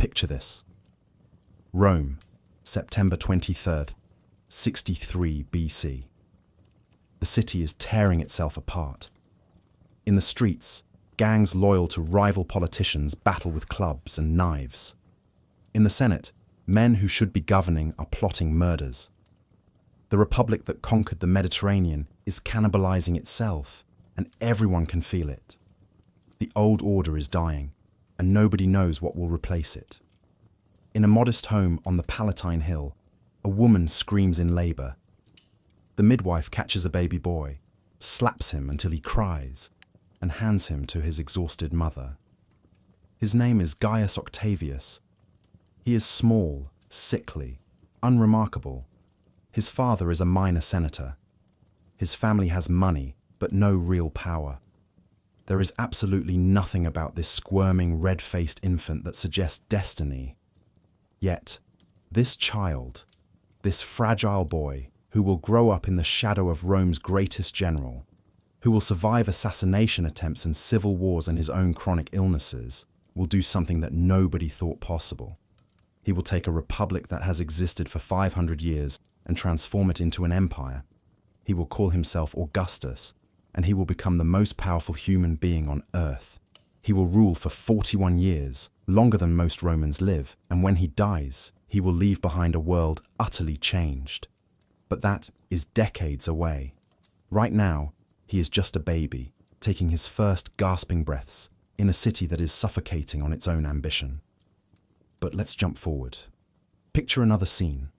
Picture this. Rome, September 23rd, 63 BC. The city is tearing itself apart. In the streets, gangs loyal to rival politicians battle with clubs and knives. In the Senate, men who should be governing are plotting murders. The republic that conquered the Mediterranean is cannibalizing itself, and everyone can feel it. The old order is dying, and nobody knows what will replace it. In a modest home on the Palatine Hill, a woman screams in labor. The midwife catches a baby boy, slaps him until he cries, and hands him to his exhausted mother. His name is Gaius Octavius. He is small, sickly, unremarkable. His father is a minor senator. His family has money, but no real power. There is absolutely nothing about this squirming, red-faced infant that suggests destiny. Yet, this child, this fragile boy, who will grow up in the shadow of Rome's greatest general, who will survive assassination attempts and civil wars and his own chronic illnesses, will do something that nobody thought possible. He will take a republic that has existed for 500 years and transform it into an empire. He will call himself Augustus, and he will become the most powerful human being on earth. He will rule for 41 years, longer than most Romans live, and when he dies, he will leave behind a world utterly changed. But that is decades away. Right now, he is just a baby, taking his first gasping breaths in a city that is suffocating on its own ambition. But let's jump forward. Picture another scene.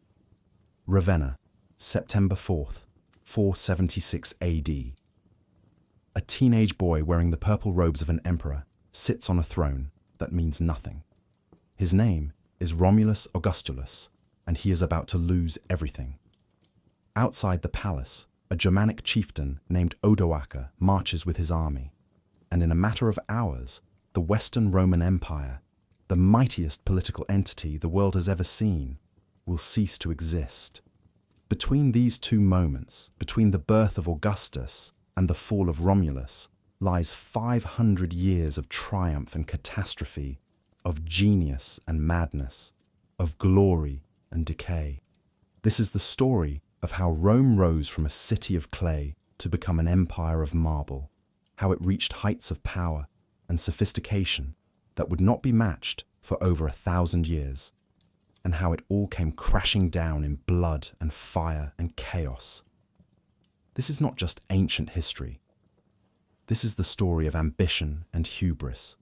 Ravenna, September 4th, 476 AD. A teenage boy wearing the purple robes of an emperor sits on a throne that means nothing. His name is Romulus Augustulus, and he is about to lose everything. Outside the palace, a Germanic chieftain named Odoacer marches with his army, and in a matter of hours, the Western Roman Empire, the mightiest political entity the world has ever seen, will cease to exist. Between these two moments, between the birth of Augustus and the fall of Romulus, lies 500 years of triumph and catastrophe, of genius and madness, of glory and decay. This is the story of how Rome rose from a city of clay to become an empire of marble, how it reached heights of power and sophistication that would not be matched for over 1,000 years, and how it all came crashing down in blood and fire and chaos. This is not just ancient history. This is the story of ambition and hubris,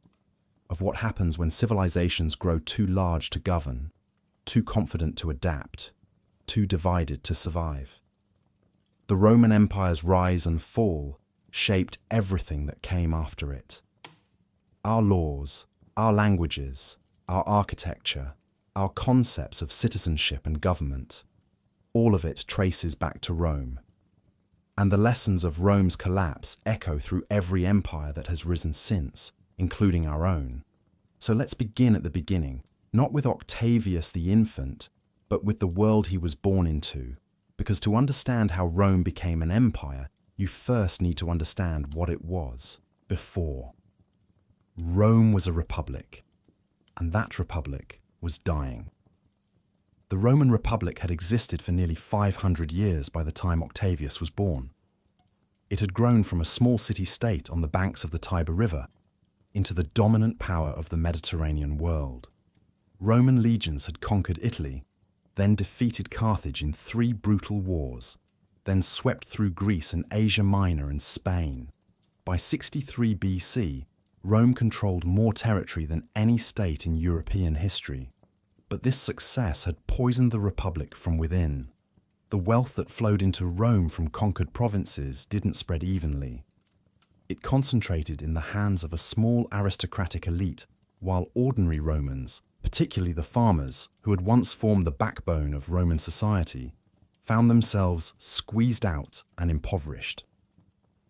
of what happens when civilizations grow too large to govern, too confident to adapt, too divided to survive. The Roman Empire's rise and fall shaped everything that came after it. Our laws, our languages, our architecture, our concepts of citizenship and government, all of it traces back to Rome. And the lessons of Rome's collapse echo through every empire that has risen since, including our own. So let's begin at the beginning, not with Octavius the infant, but with the world he was born into. Because to understand how Rome became an empire, you first need to understand what it was before. Rome was a republic, and that republic was dying. The Roman Republic had existed for nearly 500 years by the time Octavius was born. It had grown from a small city-state on the banks of the Tiber River into the dominant power of the Mediterranean world. Roman legions had conquered Italy, then defeated Carthage in 3 brutal wars, then swept through Greece and Asia Minor and Spain. By 63 BC, Rome controlled more territory than any state in European history. But this success had poisoned the Republic from within. The wealth that flowed into Rome from conquered provinces didn't spread evenly. It concentrated in the hands of a small aristocratic elite, while ordinary Romans, particularly the farmers, who had once formed the backbone of Roman society, found themselves squeezed out and impoverished.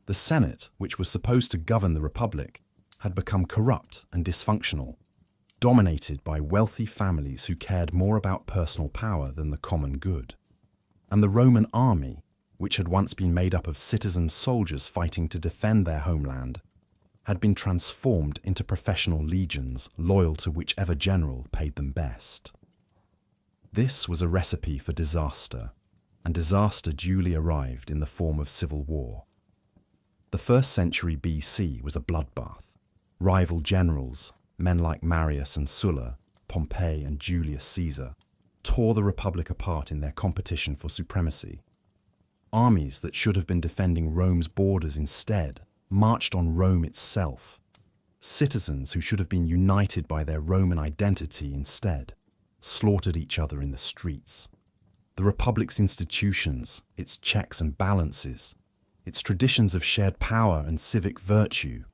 The Senate, which was supposed to govern the Republic, had become corrupt and dysfunctional, dominated by wealthy families who cared more about personal power than the common good. And the Roman army, which had once been made up of citizen soldiers fighting to defend their homeland, had been transformed into professional legions loyal to whichever general paid them best. This was a recipe for disaster, and disaster duly arrived in the form of civil war. The 1st century BC was a bloodbath. Rival generals, men like Marius and Sulla, Pompey and Julius Caesar, tore the Republic apart in their competition for supremacy. Armies that should have been defending Rome's borders instead marched on Rome itself. Citizens who should have been united by their Roman identity instead slaughtered each other in the streets. The Republic's institutions, its checks and balances, its traditions of shared power and civic virtue,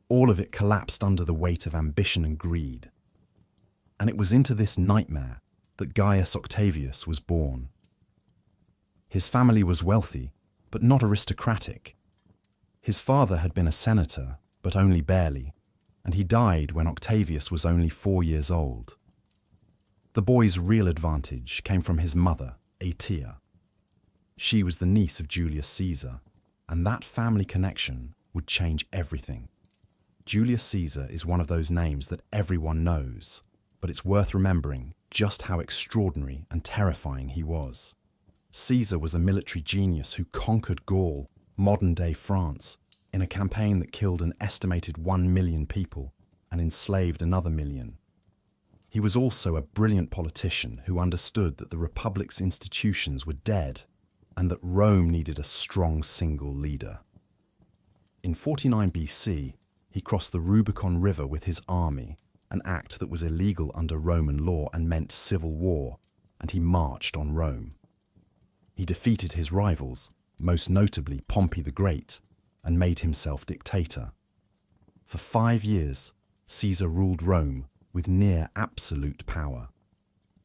all of it collapsed under the weight of ambition and greed. And it was into this nightmare that Gaius Octavius was born. His family was wealthy, but not aristocratic. His father had been a senator, but only barely, and he died when Octavius was only 4 years old. The boy's real advantage came from his mother, Aetia. She was the niece of Julius Caesar, and that family connection would change everything. Julius Caesar is one of those names that everyone knows, but it's worth remembering just how extraordinary and terrifying he was. Caesar was a military genius who conquered Gaul, modern-day France, in a campaign that killed an estimated 1 million people and enslaved another million. He was also a brilliant politician who understood that the Republic's institutions were dead and that Rome needed a strong single leader. In 49 BC, he crossed the Rubicon River with his army, an act that was illegal under Roman law and meant civil war, and he marched on Rome. He defeated his rivals, most notably Pompey the Great, and made himself dictator. For 5 years, Caesar ruled Rome with near absolute power.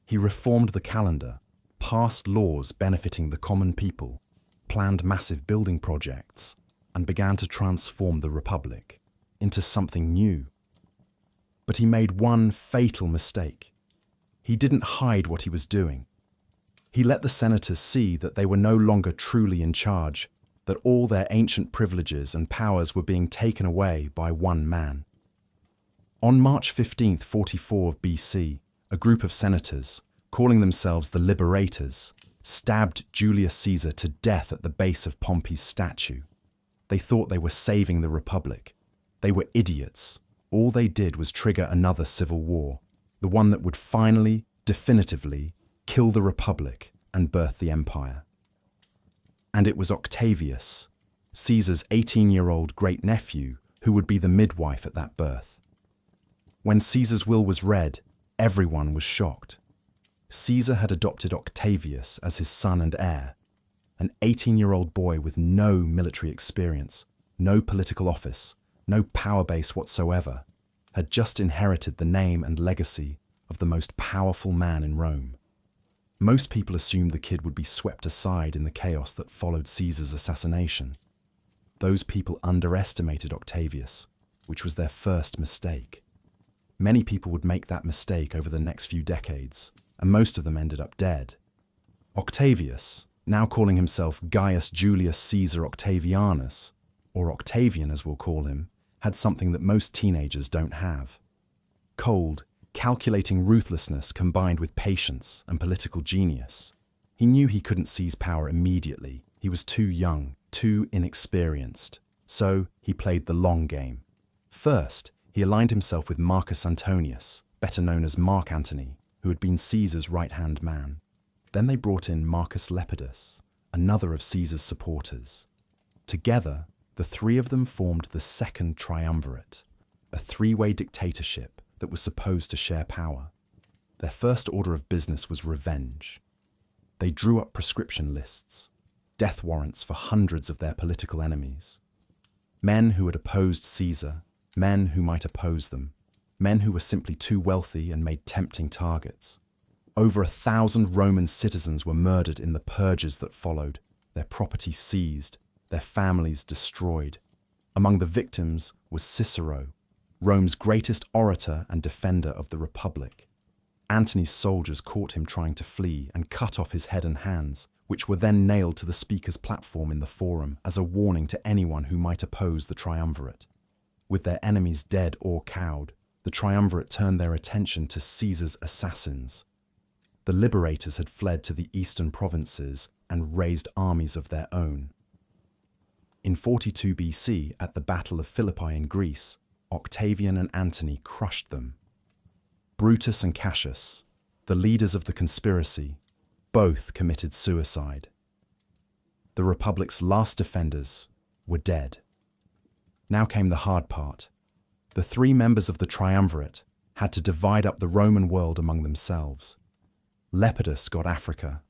He reformed the calendar, passed laws benefiting the common people, planned massive building projects, and began to transform the Republic into something new. But he made one fatal mistake. He didn't hide what he was doing. He let the senators see that they were no longer truly in charge, that all their ancient privileges and powers were being taken away by one man. On March 15, 44 BC, a group of senators, calling themselves the Liberators, stabbed Julius Caesar to death at the base of Pompey's statue. They thought they were saving the Republic. They were idiots. All they did was trigger another civil war, the one that would finally, definitively, kill the Republic and birth the empire. And it was Octavius, Caesar's 18-year-old great-nephew, who would be the midwife at that birth. When Caesar's will was read, everyone was shocked. Caesar had adopted Octavius as his son and heir, an 18-year-old boy with no military experience, no political office, no power base whatsoever, had just inherited the name and legacy of the most powerful man in Rome. Most people assumed the kid would be swept aside in the chaos that followed Caesar's assassination. Those people underestimated Octavius, which was their first mistake. Many people would make that mistake over the next few decades, and most of them ended up dead. Octavius, now calling himself Gaius Julius Caesar Octavianus, or Octavian as we'll call him, had something that most teenagers don't have. Cold, calculating ruthlessness combined with patience and political genius. He knew he couldn't seize power immediately. He was too young, too inexperienced. So he played the long game. First, he aligned himself with Marcus Antonius, better known as Mark Antony, who had been Caesar's right-hand man. Then they brought in Marcus Lepidus, another of Caesar's supporters. Together, the three of them formed the Second Triumvirate, a three-way dictatorship that was supposed to share power. Their first order of business was revenge. They drew up proscription lists, death warrants for hundreds of their political enemies. Men who had opposed Caesar, men who might oppose them, men who were simply too wealthy and made tempting targets. Over 1,000 Roman citizens were murdered in the purges that followed, their property seized, their families destroyed. Among the victims was Cicero, Rome's greatest orator and defender of the Republic. Antony's soldiers caught him trying to flee and cut off his head and hands, which were then nailed to the speaker's platform in the forum as a warning to anyone who might oppose the triumvirate. With their enemies dead or cowed, the triumvirate turned their attention to Caesar's assassins. The liberators had fled to the eastern provinces and raised armies of their own. In 42 BC, at the Battle of Philippi in Greece, Octavian and Antony crushed them. Brutus and Cassius, the leaders of the conspiracy, both committed suicide. The Republic's last defenders were dead. Now came the hard part. The three members of the triumvirate had to divide up the Roman world among themselves. Lepidus got Africa.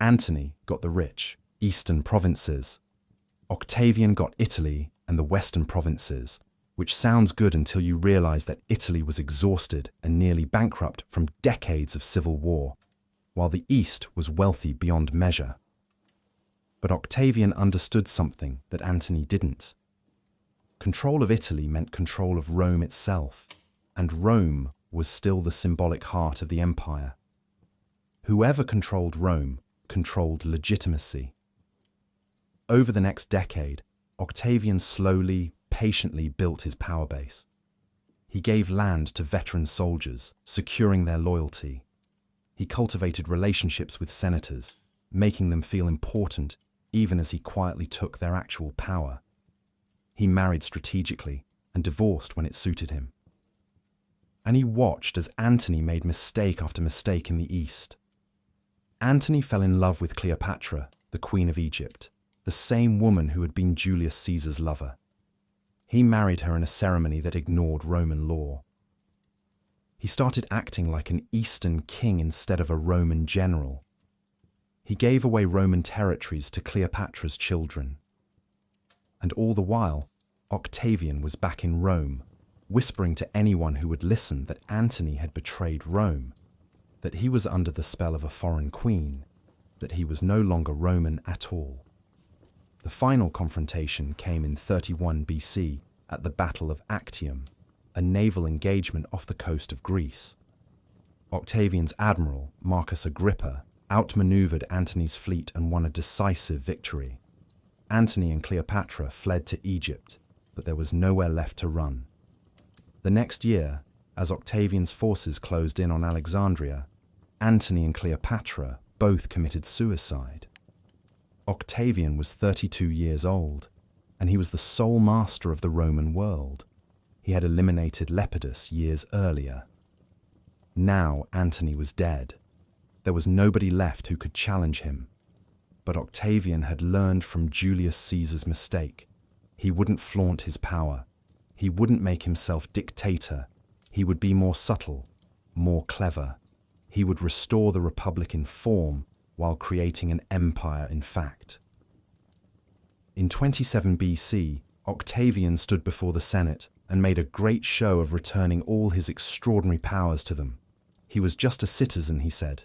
Antony got the rich, eastern provinces. Octavian got Italy and the western provinces, which sounds good until you realize that Italy was exhausted and nearly bankrupt from decades of civil war, while the east was wealthy beyond measure. But Octavian understood something that Antony didn't. Control of Italy meant control of Rome itself, and Rome was still the symbolic heart of the empire. Whoever controlled Rome controlled legitimacy. Over the next decade, Octavian slowly, patiently built his power base. He gave land to veteran soldiers, securing their loyalty. He cultivated relationships with senators, making them feel important even as he quietly took their actual power. He married strategically and divorced when it suited him. And he watched as Antony made mistake after mistake in the east. Antony fell in love with Cleopatra, the Queen of Egypt, the same woman who had been Julius Caesar's lover. He married her in a ceremony that ignored Roman law. He started acting like an Eastern king instead of a Roman general. He gave away Roman territories to Cleopatra's children. And all the while, Octavian was back in Rome, whispering to anyone who would listen that Antony had betrayed Rome, that he was under the spell of a foreign queen, that he was no longer Roman at all. The final confrontation came in 31 BC at the Battle of Actium, a naval engagement off the coast of Greece. Octavian's admiral, Marcus Agrippa, outmaneuvered Antony's fleet and won a decisive victory. Antony and Cleopatra fled to Egypt, but there was nowhere left to run. The next year, as Octavian's forces closed in on Alexandria, Antony and Cleopatra both committed suicide. Octavian was 32 years old, and he was the sole master of the Roman world. He had eliminated Lepidus years earlier. Now Antony was dead. There was nobody left who could challenge him. But Octavian had learned from Julius Caesar's mistake. He wouldn't flaunt his power. He wouldn't make himself dictator. He would be more subtle, more clever. He would restore the Republic in form while creating an empire in fact. In 27 BC, Octavian stood before the Senate and made a great show of returning all his extraordinary powers to them. He was just a citizen, he said.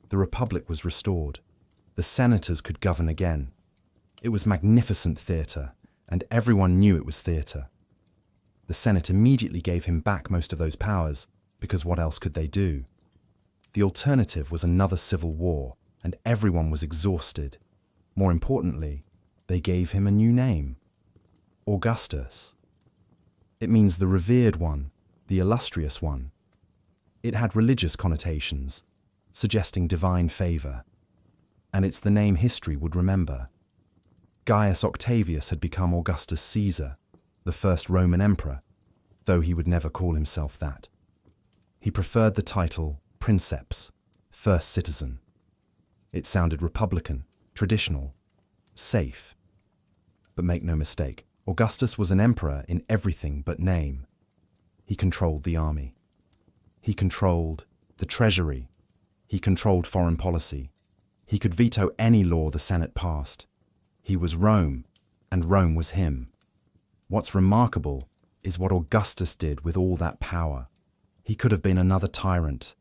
The Republic was restored. The senators could govern again. It was magnificent theatre, and everyone knew it was theatre. The Senate immediately gave him back most of those powers, because what else could they do? The alternative was another civil war, and everyone was exhausted. More importantly, they gave him a new name, Augustus. It means the revered one, the illustrious one. It had religious connotations, suggesting divine favor. And it's the name history would remember. Gaius Octavius had become Augustus Caesar, the first Roman emperor, though he would never call himself that. He preferred the title princeps, first citizen. It sounded republican, traditional, safe. But make no mistake, Augustus was an emperor in everything but name. He controlled the army. He controlled the treasury. He controlled foreign policy. He could veto any law the Senate passed. He was Rome, and Rome was him. What's remarkable is what Augustus did with all that power. He could have been another tyrant,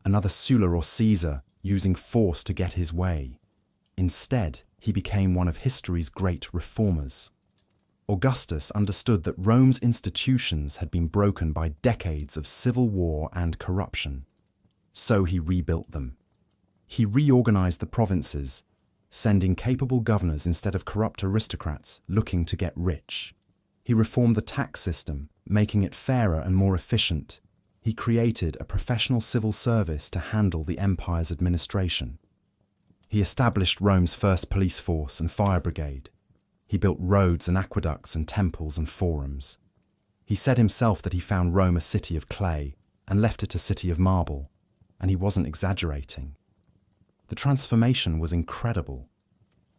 another Sulla or Caesar, using force to get his way. Instead, he became one of history's great reformers. Augustus understood that Rome's institutions had been broken by decades of civil war and corruption. So he rebuilt them. He reorganized the provinces, sending capable governors instead of corrupt aristocrats looking to get rich. He reformed the tax system, Making it fairer and more efficient, he created a professional civil service to handle the empire's administration. He established Rome's first police force and fire brigade. He built roads and aqueducts and temples and forums. He said himself that he found Rome a city of clay and left it a city of marble, and he wasn't exaggerating. The transformation was incredible,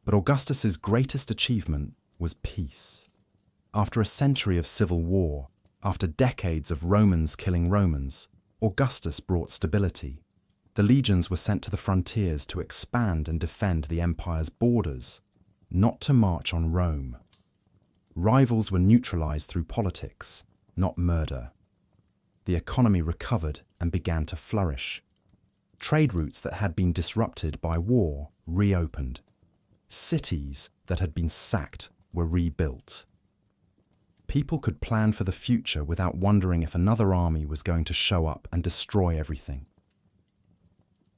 but Augustus's greatest achievement was peace. After a century of civil war, after decades of Romans killing Romans, Augustus brought stability. The legions were sent to the frontiers to expand and defend the empire's borders, not to march on Rome. Rivals were neutralized through politics, not murder. The economy recovered and began to flourish. Trade routes that had been disrupted by war reopened. Cities that had been sacked were rebuilt. People could plan for the future without wondering if another army was going to show up and destroy everything.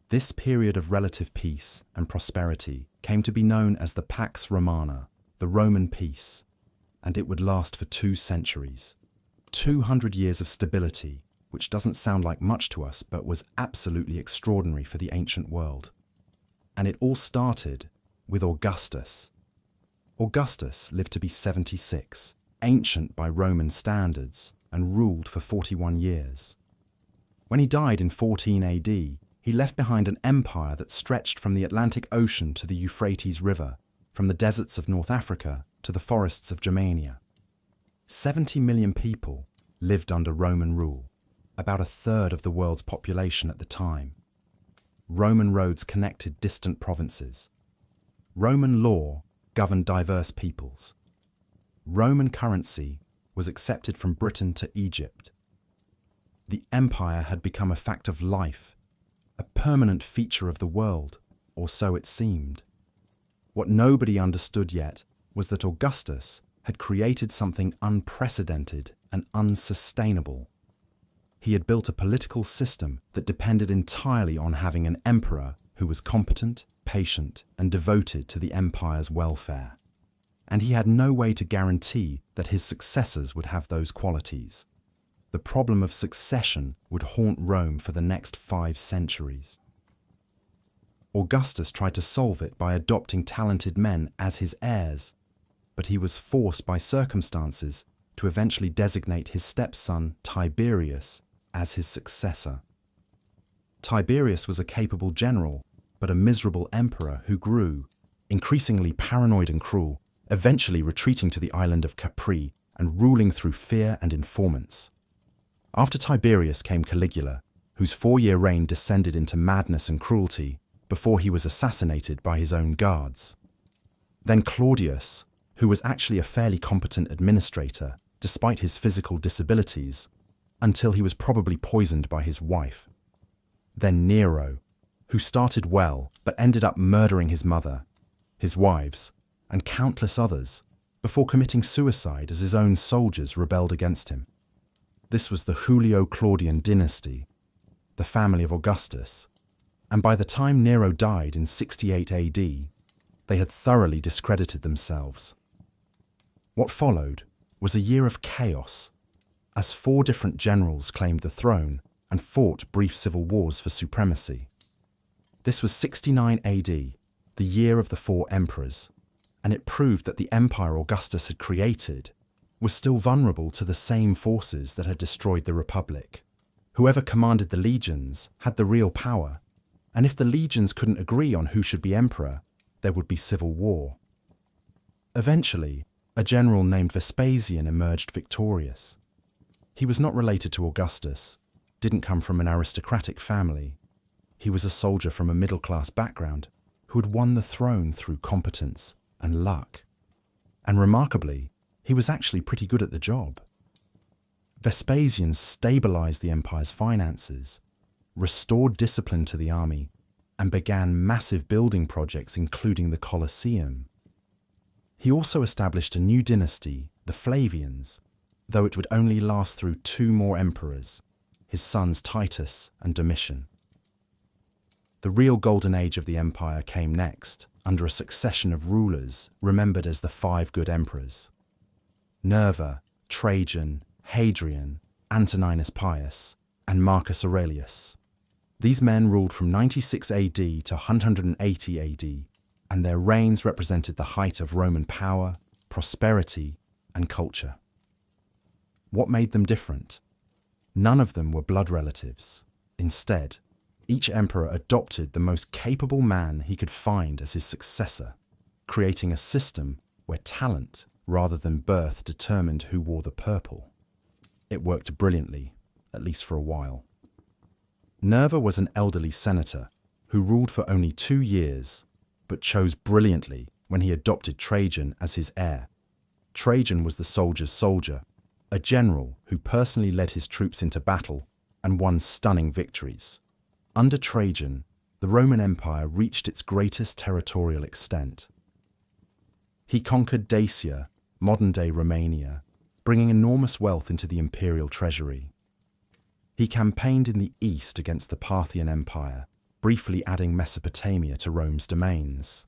This period of relative peace and prosperity came to be known as the Pax Romana, the Roman peace, and it would last for 2 centuries. 200 years of stability, which doesn't sound like much to us but was absolutely extraordinary for the ancient world. And it all started with Augustus. Augustus lived to be 76, ancient by Roman standards, and ruled for 41 years. When he died in 14 AD, he left behind an empire that stretched from the Atlantic Ocean to the Euphrates River, from the deserts of North Africa to the forests of Germania. 70 million people lived under Roman rule, about 1/3 of the world's population at the time. Roman roads connected distant provinces. Roman law governed diverse peoples. Roman currency was accepted from Britain to Egypt. The empire had become a fact of life, a permanent feature of the world, or so it seemed. What nobody understood yet was that Augustus had created something unprecedented and unsustainable. He had built a political system that depended entirely on having an emperor who was competent, patient, and devoted to the empire's welfare. And he had no way to guarantee that his successors would have those qualities. The problem of succession would haunt Rome for the next 5 centuries. Augustus tried to solve it by adopting talented men as his heirs, but he was forced by circumstances to eventually designate his stepson Tiberius as his successor. Tiberius was a capable general, but a miserable emperor who grew, increasingly paranoid and cruel, eventually retreating to the island of Capri and ruling through fear and informants. After Tiberius came Caligula, whose 4-year reign descended into madness and cruelty before he was assassinated by his own guards. Then Claudius, who was actually a fairly competent administrator despite his physical disabilities, until he was probably poisoned by his wife. Then Nero, who started well but ended up murdering his mother, his wives, and countless others before committing suicide as his own soldiers rebelled against him. This was the Julio-Claudian dynasty, the family of Augustus, and by the time Nero died in 68 AD, they had thoroughly discredited themselves. What followed was a year of chaos, as 4 different generals claimed the throne and fought brief civil wars for supremacy. This was 69 AD, the year of the 4 emperors, and it proved that the empire Augustus had created was still vulnerable to the same forces that had destroyed the Republic. Whoever commanded the legions had the real power, and if the legions couldn't agree on who should be emperor, there would be civil war. Eventually, a general named Vespasian emerged victorious. He was not related to Augustus, didn't come from an aristocratic family. He was a soldier from a middle-class background who had won the throne through competence and luck. And remarkably, he was actually pretty good at the job. Vespasian stabilized the empire's finances, restored discipline to the army, and began massive building projects including the Colosseum. He also established a new dynasty, the Flavians, though it would only last through 2 more emperors, his sons Titus and Domitian. The real golden age of the empire came next, under a succession of rulers remembered as the 5 good emperors. Nerva, Trajan, Hadrian, Antoninus Pius, and Marcus Aurelius. These men ruled from 96 AD to 180 AD, and their reigns represented the height of Roman power, prosperity, and culture. What made them different? None of them were blood relatives. Instead, each emperor adopted the most capable man he could find as his successor, creating a system where talent rather than birth determined who wore the purple. It worked brilliantly, at least for a while. Nerva was an elderly senator who ruled for only 2 years, but chose brilliantly when he adopted Trajan as his heir. Trajan was the soldier's soldier, a general who personally led his troops into battle and won stunning victories. Under Trajan, the Roman Empire reached its greatest territorial extent. He conquered Dacia, modern-day Romania, bringing enormous wealth into the imperial treasury. He campaigned in the east against the Parthian Empire, briefly adding Mesopotamia to Rome's domains.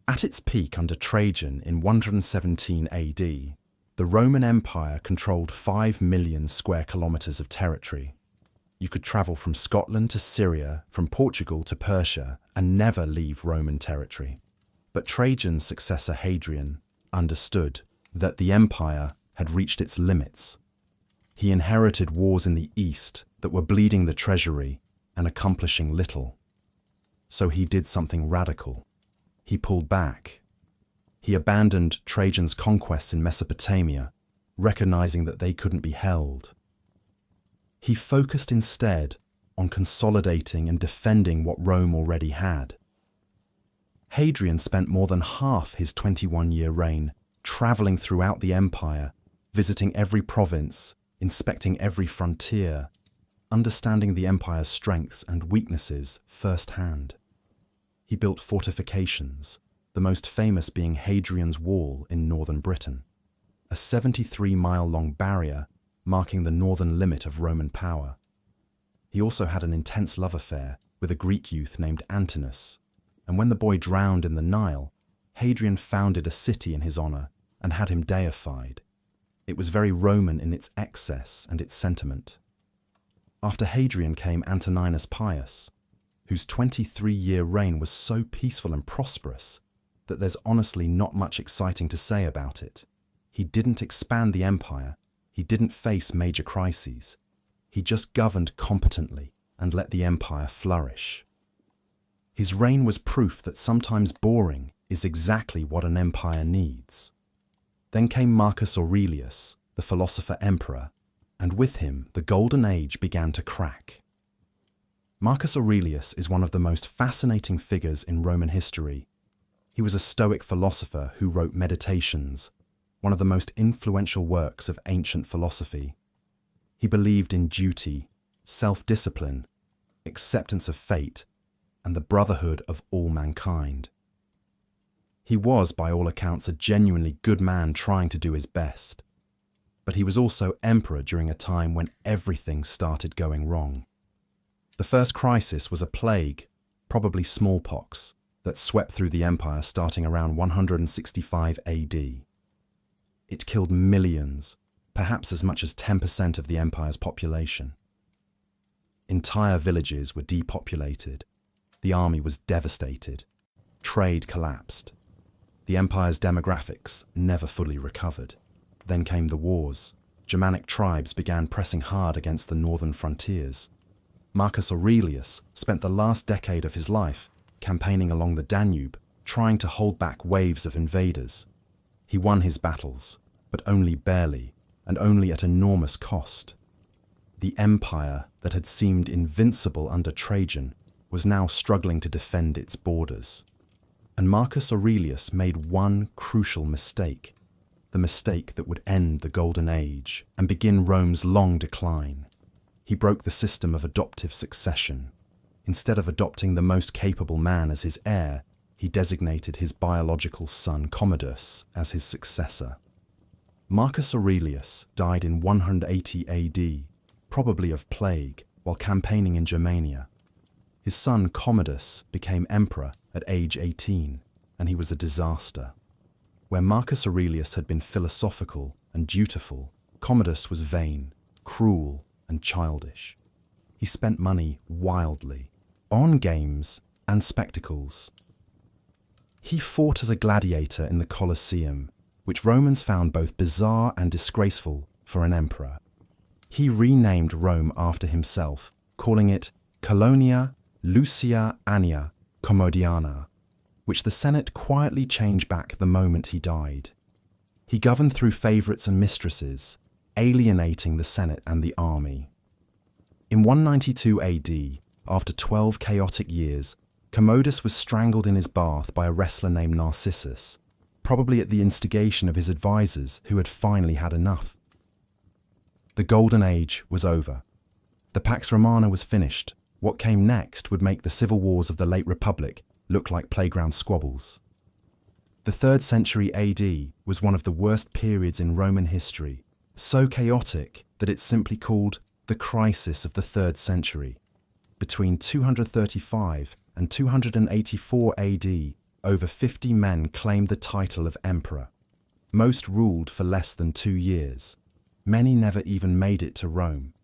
At its peak under Trajan in 117 AD, the Roman Empire controlled 5 million square kilometers of territory. You could travel from Scotland to Syria, from Portugal to Persia, and never leave Roman territory. But Trajan's successor Hadrian understood that the empire had reached its limits. He inherited wars in the east that were bleeding the treasury and accomplishing little. So he did something radical. He pulled back. He abandoned Trajan's conquests in Mesopotamia, recognizing that they couldn't be held. He focused instead on consolidating and defending what Rome already had. Hadrian spent more than half his 21-year reign traveling throughout the empire, visiting every province, inspecting every frontier, understanding the empire's strengths and weaknesses firsthand. He built fortifications, the most famous being Hadrian's Wall in northern Britain, a 73-mile-long barrier marking the northern limit of Roman power. He also had an intense love affair with a Greek youth named Antinous, and when the boy drowned in the Nile, Hadrian founded a city in his honor and had him deified. It was very Roman in its excess and its sentiment. After Hadrian came Antoninus Pius, whose 23-year reign was so peaceful and prosperous that there's honestly not much exciting to say about it. He didn't expand the empire, he didn't face major crises. He just governed competently and let the empire flourish. His reign was proof that sometimes boring is exactly what an empire needs. Then came Marcus Aurelius, the philosopher emperor, and with him the golden age began to crack. Marcus Aurelius is one of the most fascinating figures in Roman history. He was a Stoic philosopher who wrote Meditations, one of the most influential works of ancient philosophy. He believed in duty, self-discipline, acceptance of fate, and the brotherhood of all mankind. He was, by all accounts, a genuinely good man trying to do his best. But he was also emperor during a time when everything started going wrong. The first crisis was a plague, probably smallpox, that swept through the empire starting around 165 AD. It killed millions, perhaps as much as 10% of the empire's population. Entire villages were depopulated. The army was devastated. Trade collapsed. The empire's demographics never fully recovered. Then came the wars. Germanic tribes began pressing hard against the northern frontiers. Marcus Aurelius spent the last decade of his life campaigning along the Danube, trying to hold back waves of invaders. He won his battles, but only barely, and only at enormous cost. The empire that had seemed invincible under Trajan was now struggling to defend its borders. And Marcus Aurelius made one crucial mistake, the mistake that would end the Golden Age and begin Rome's long decline. He broke the system of adoptive succession. Instead of adopting the most capable man as his heir, he designated his biological son Commodus as his successor. Marcus Aurelius died in 180 AD, probably of plague, while campaigning in Germania. His son Commodus became emperor at age 18, and he was a disaster. Where Marcus Aurelius had been philosophical and dutiful, Commodus was vain, cruel, and childish. He spent money wildly, on games and spectacles. He fought as a gladiator in the Colosseum, which Romans found both bizarre and disgraceful for an emperor. He renamed Rome after himself, calling it Colonia Lucia Annia Commodiana, which the Senate quietly changed back the moment he died. He governed through favorites and mistresses, alienating the Senate and the army. In 192 AD, after 12 chaotic years, Commodus was strangled in his bath by a wrestler named Narcissus, probably at the instigation of his advisors who had finally had enough. The Golden Age was over. The Pax Romana was finished. What came next would make the civil wars of the late Republic look like playground squabbles. The 3rd century AD was one of the worst periods in Roman history, so chaotic that it's simply called the crisis of the 3rd century. Between 235 and 284 AD, over 50 men claimed the title of emperor. Most ruled for less than 2 years. Many never even made it to Rome.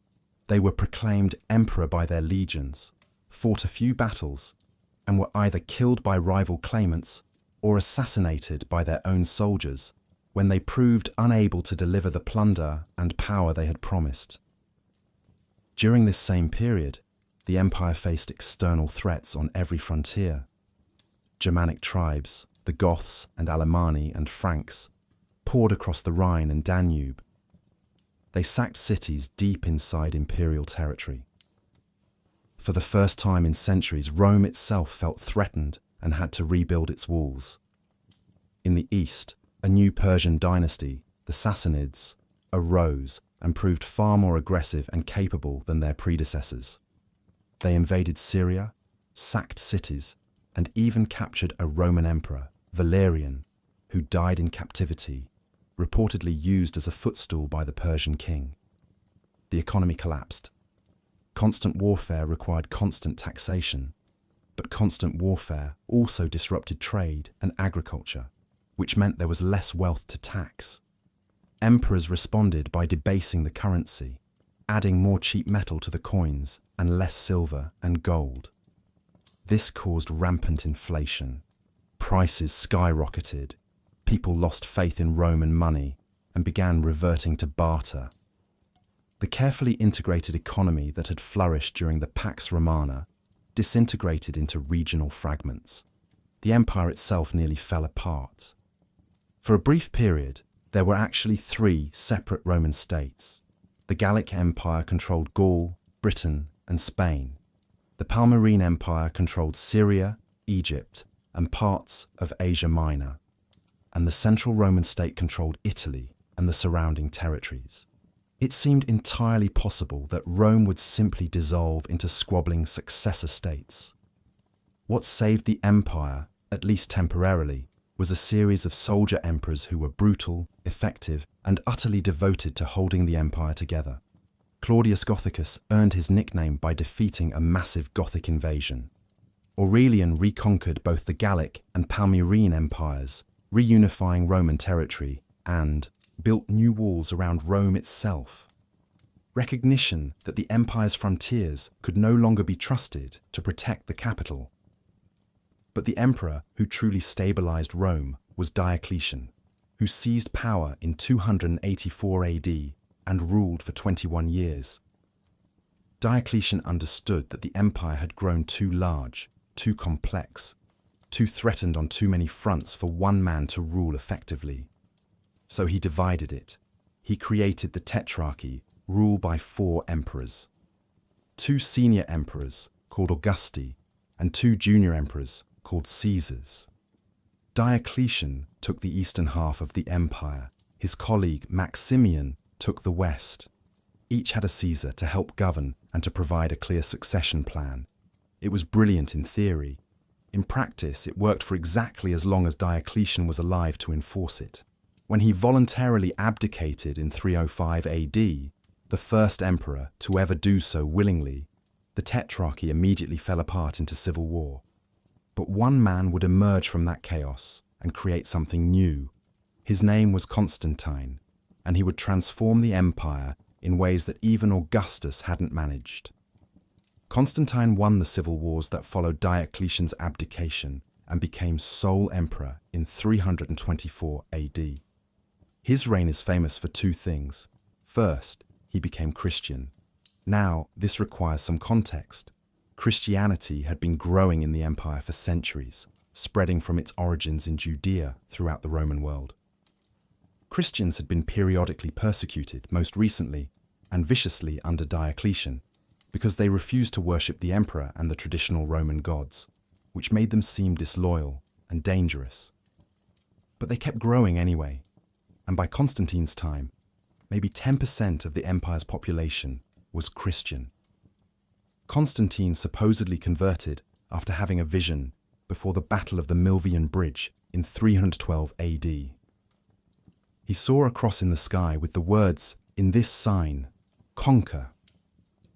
They were proclaimed emperor by their legions, fought a few battles, and were either killed by rival claimants or assassinated by their own soldiers when they proved unable to deliver the plunder and power they had promised. During this same period, the empire faced external threats on every frontier. Germanic tribes, the Goths and Alemanni and Franks, poured across the Rhine and Danube. They sacked cities deep inside imperial territory. For the first time in centuries, Rome itself felt threatened and had to rebuild its walls. In the east, a new Persian dynasty, the Sassanids, arose and proved far more aggressive and capable than their predecessors. They invaded Syria, sacked cities, and even captured a Roman emperor, Valerian, who died in captivity, reportedly used as a footstool by the Persian king. The economy collapsed. Constant warfare required constant taxation, but constant warfare also disrupted trade and agriculture, which meant there was less wealth to tax. Emperors responded by debasing the currency, adding more cheap metal to the coins and less silver and gold. This caused rampant inflation. Prices skyrocketed. People lost faith in Roman money and began reverting to barter. The carefully integrated economy that had flourished during the Pax Romana disintegrated into regional fragments. The empire itself nearly fell apart. For a brief period, there were actually 3 separate Roman states. The Gallic Empire controlled Gaul, Britain, and Spain. The Palmyrene Empire controlled Syria, Egypt, and parts of Asia Minor. And the Central Roman state controlled Italy and the surrounding territories. It seemed entirely possible that Rome would simply dissolve into squabbling successor states. What saved the empire, at least temporarily, was a series of soldier emperors who were brutal, effective, and utterly devoted to holding the empire together. Claudius Gothicus earned his nickname by defeating a massive Gothic invasion. Aurelian reconquered both the Gallic and Palmyrene empires, reunifying Roman territory, and built new walls around Rome itself. Recognition that the empire's frontiers could no longer be trusted to protect the capital. But the emperor who truly stabilized Rome was Diocletian, who seized power in 284 AD and ruled for 21 years. Diocletian understood that the empire had grown too large, too complex, too threatened on too many fronts for one man to rule effectively. So he divided it. He created the Tetrarchy, ruled by 4 emperors. 2 senior emperors, called Augusti, and 2 junior emperors, called Caesars. Diocletian took the eastern half of the empire. His colleague Maximian took the west. Each had a Caesar to help govern and to provide a clear succession plan. It was brilliant in theory. In practice, it worked for exactly as long as Diocletian was alive to enforce it. When he voluntarily abdicated in 305 AD, the first emperor to ever do so willingly, the Tetrarchy immediately fell apart into civil war. But one man would emerge from that chaos and create something new. His name was Constantine, and he would transform the empire in ways that even Augustus hadn't managed. Constantine won the civil wars that followed Diocletian's abdication and became sole emperor in 324 AD. His reign is famous for two things. First, he became Christian. Now, this requires some context. Christianity had been growing in the empire for centuries, spreading from its origins in Judea throughout the Roman world. Christians had been periodically persecuted, most recently, and viciously under Diocletian, because they refused to worship the emperor and the traditional Roman gods, which made them seem disloyal and dangerous. But they kept growing anyway, and by Constantine's time, maybe 10% of the empire's population was Christian. Constantine supposedly converted after having a vision before the Battle of the Milvian Bridge in 312 AD. He saw a cross in the sky with the words, "In this sign, conquer."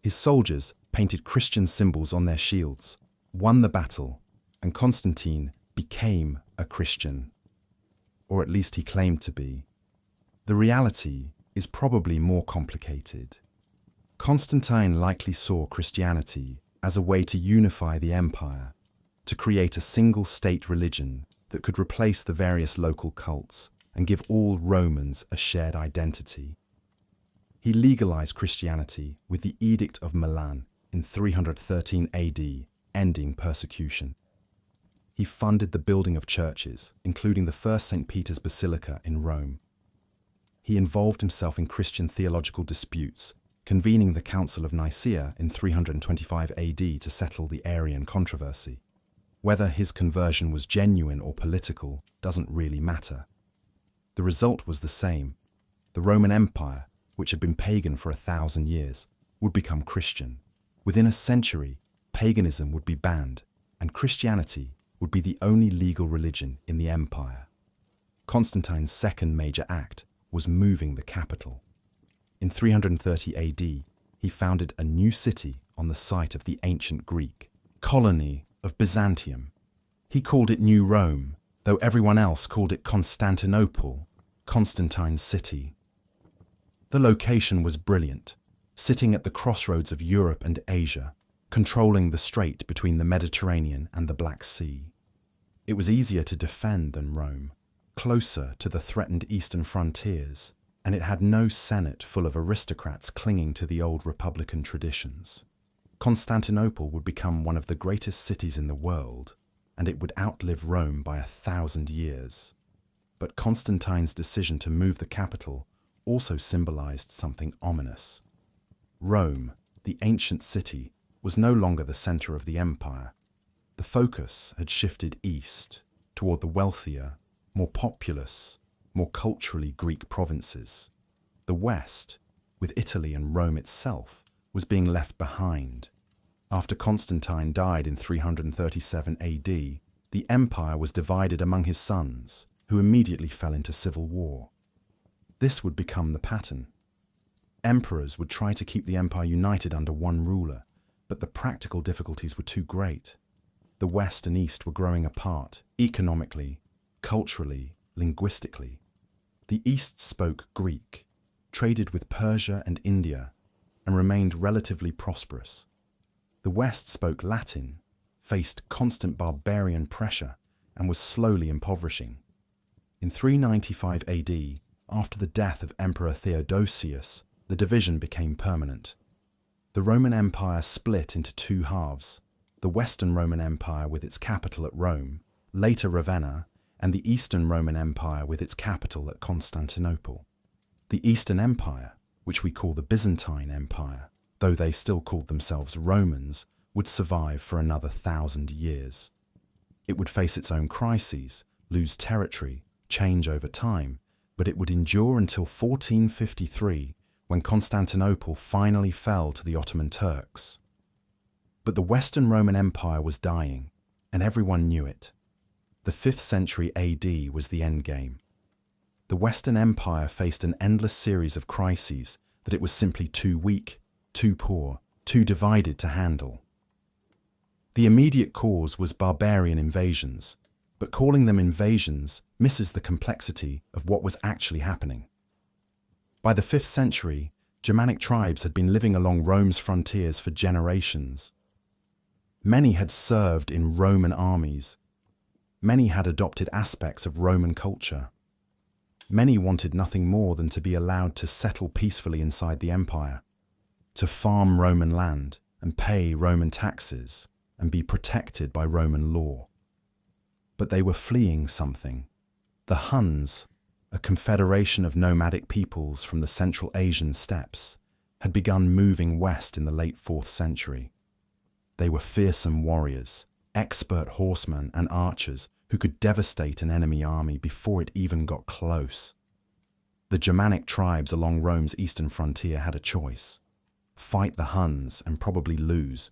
His soldiers painted Christian symbols on their shields, won the battle, and Constantine became a Christian. Or at least he claimed to be. The reality is probably more complicated. Constantine likely saw Christianity as a way to unify the empire, to create a single state religion that could replace the various local cults and give all Romans a shared identity. He legalized Christianity with the Edict of Milan in 313 AD, ending persecution. He funded the building of churches, including the first St. Peter's Basilica in Rome. He involved himself in Christian theological disputes, convening the Council of Nicaea in 325 AD to settle the Arian controversy. Whether his conversion was genuine or political doesn't really matter. The result was the same. The Roman Empire, which had been pagan for 1,000 years, would become Christian. Within a century, paganism would be banned, and Christianity would be the only legal religion in the empire. Constantine's second major act was moving the capital. In 330 AD, he founded a new city on the site of the ancient Greek colony of Byzantium. He called it New Rome, though everyone else called it Constantinople, Constantine's city. The location was brilliant, sitting at the crossroads of Europe and Asia, controlling the strait between the Mediterranean and the Black Sea. It was easier to defend than Rome, closer to the threatened eastern frontiers, and it had no senate full of aristocrats clinging to the old republican traditions. Constantinople would become one of the greatest cities in the world, and it would outlive Rome by 1,000 years. But Constantine's decision to move the capital also symbolized something ominous. Rome, the ancient city, was no longer the center of the empire. The focus had shifted east, toward the wealthier, more populous, more culturally Greek provinces. The West, with Italy and Rome itself, was being left behind. After Constantine died in 337 AD, the empire was divided among his sons, who immediately fell into civil war. This would become the pattern. Emperors would try to keep the empire united under one ruler, but the practical difficulties were too great. The West and East were growing apart, economically, culturally, linguistically. The East spoke Greek, traded with Persia and India, and remained relatively prosperous. The West spoke Latin, faced constant barbarian pressure, and was slowly impoverishing. In 395 AD, after the death of Emperor Theodosius, the division became permanent. The Roman Empire split into two halves: the Western Roman Empire with its capital at Rome, later Ravenna, and the Eastern Roman Empire with its capital at Constantinople. The Eastern Empire, which we call the Byzantine Empire, though they still called themselves Romans, would survive for another 1,000 years. It would face its own crises, lose territory, change over time, but it would endure until 1453, when Constantinople finally fell to the Ottoman Turks. But the Western Roman Empire was dying, and everyone knew it. The 5th century AD was the endgame. The Western Empire faced an endless series of crises that it was simply too weak, too poor, too divided to handle. The immediate cause was barbarian invasions, but calling them invasions misses the complexity of what was actually happening. By the 5th century, Germanic tribes had been living along Rome's frontiers for generations. Many had served in Roman armies. Many had adopted aspects of Roman culture. Many wanted nothing more than to be allowed to settle peacefully inside the empire, to farm Roman land and pay Roman taxes and be protected by Roman law. But they were fleeing something. The Huns, a confederation of nomadic peoples from the Central Asian steppes, had begun moving west in the late 4th century. They were fearsome warriors, expert horsemen and archers who could devastate an enemy army before it even got close. The Germanic tribes along Rome's eastern frontier had a choice: fight the Huns and probably lose,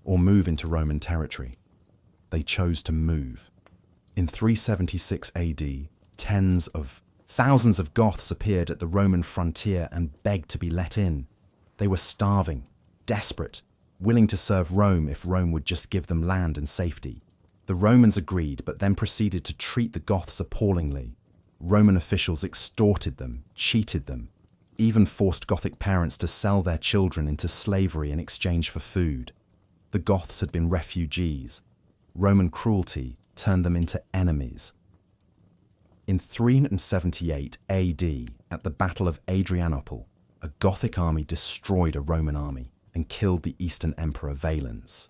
or move into Roman territory. They chose to move. In 376 AD, thousands of Goths appeared at the Roman frontier and begged to be let in. They were starving, desperate, willing to serve Rome if Rome would just give them land and safety. The Romans agreed, but then proceeded to treat the Goths appallingly. Roman officials extorted them, cheated them, even forced Gothic parents to sell their children into slavery in exchange for food. The Goths had been refugees. Roman cruelty turned them into enemies. In 378 AD, at the Battle of Adrianople, a Gothic army destroyed a Roman army and killed the Eastern Emperor Valens.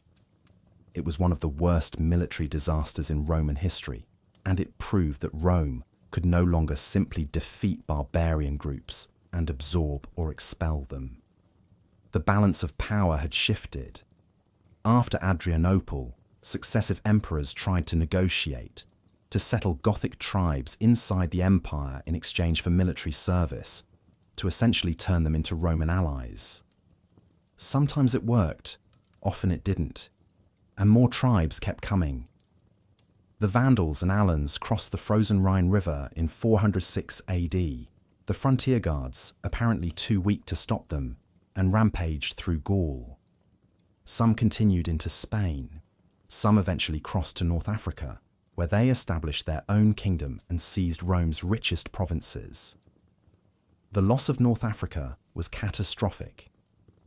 It was one of the worst military disasters in Roman history, and it proved that Rome could no longer simply defeat barbarian groups and absorb or expel them. The balance of power had shifted. After Adrianople, successive emperors tried to negotiate, to settle Gothic tribes inside the empire in exchange for military service, to essentially turn them into Roman allies. Sometimes it worked, often it didn't, and more tribes kept coming. The Vandals and Alans crossed the frozen Rhine River in 406 AD. The frontier guards, apparently too weak to stop them, and rampaged through Gaul. Some continued into Spain. Some eventually crossed to North Africa, where they established their own kingdom and seized Rome's richest provinces. The loss of North Africa was catastrophic.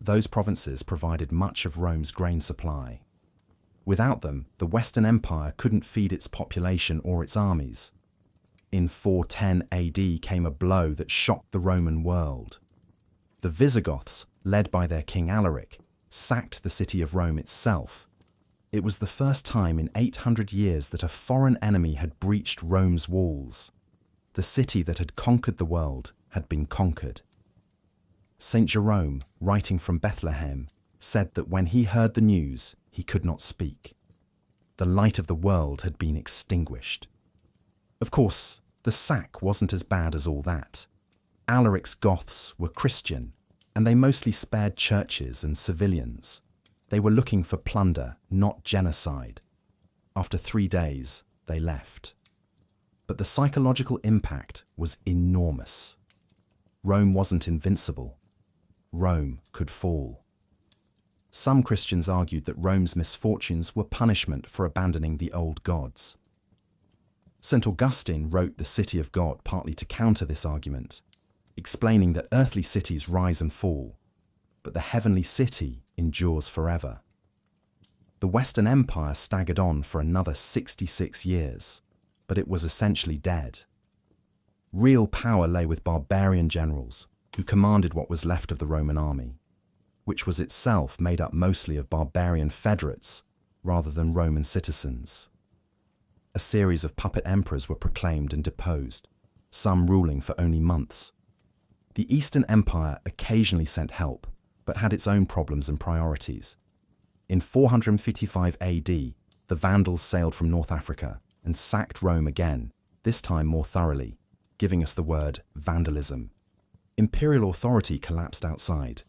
Those provinces provided much of Rome's grain supply. Without them, the Western Empire couldn't feed its population or its armies. In 410 AD came a blow that shocked the Roman world. The Visigoths, led by their king Alaric, sacked the city of Rome itself. It was the first time in 800 years that a foreign enemy had breached Rome's walls. The city that had conquered the world had been conquered. Saint Jerome, writing from Bethlehem, said that when he heard the news, he could not speak. The light of the world had been extinguished. Of course, the sack wasn't as bad as all that. Alaric's Goths were Christian, and they mostly spared churches and civilians. They were looking for plunder, not genocide. After 3 days, they left. But the psychological impact was enormous. Rome wasn't invincible. Rome could fall. Some Christians argued that Rome's misfortunes were punishment for abandoning the old gods. St. Augustine wrote The City of God partly to counter this argument, explaining that earthly cities rise and fall, but the heavenly city endures forever. The Western Empire staggered on for another 66 years, but it was essentially dead. Real power lay with barbarian generals who commanded what was left of the Roman army, which was itself made up mostly of barbarian federates rather than Roman citizens. A series of puppet emperors were proclaimed and deposed, some ruling for only months. The Eastern Empire occasionally sent help, but had its own problems and priorities. In 455 AD, the Vandals sailed from North Africa and sacked Rome again, this time more thoroughly, giving us the word vandalism. Imperial authority collapsed outside.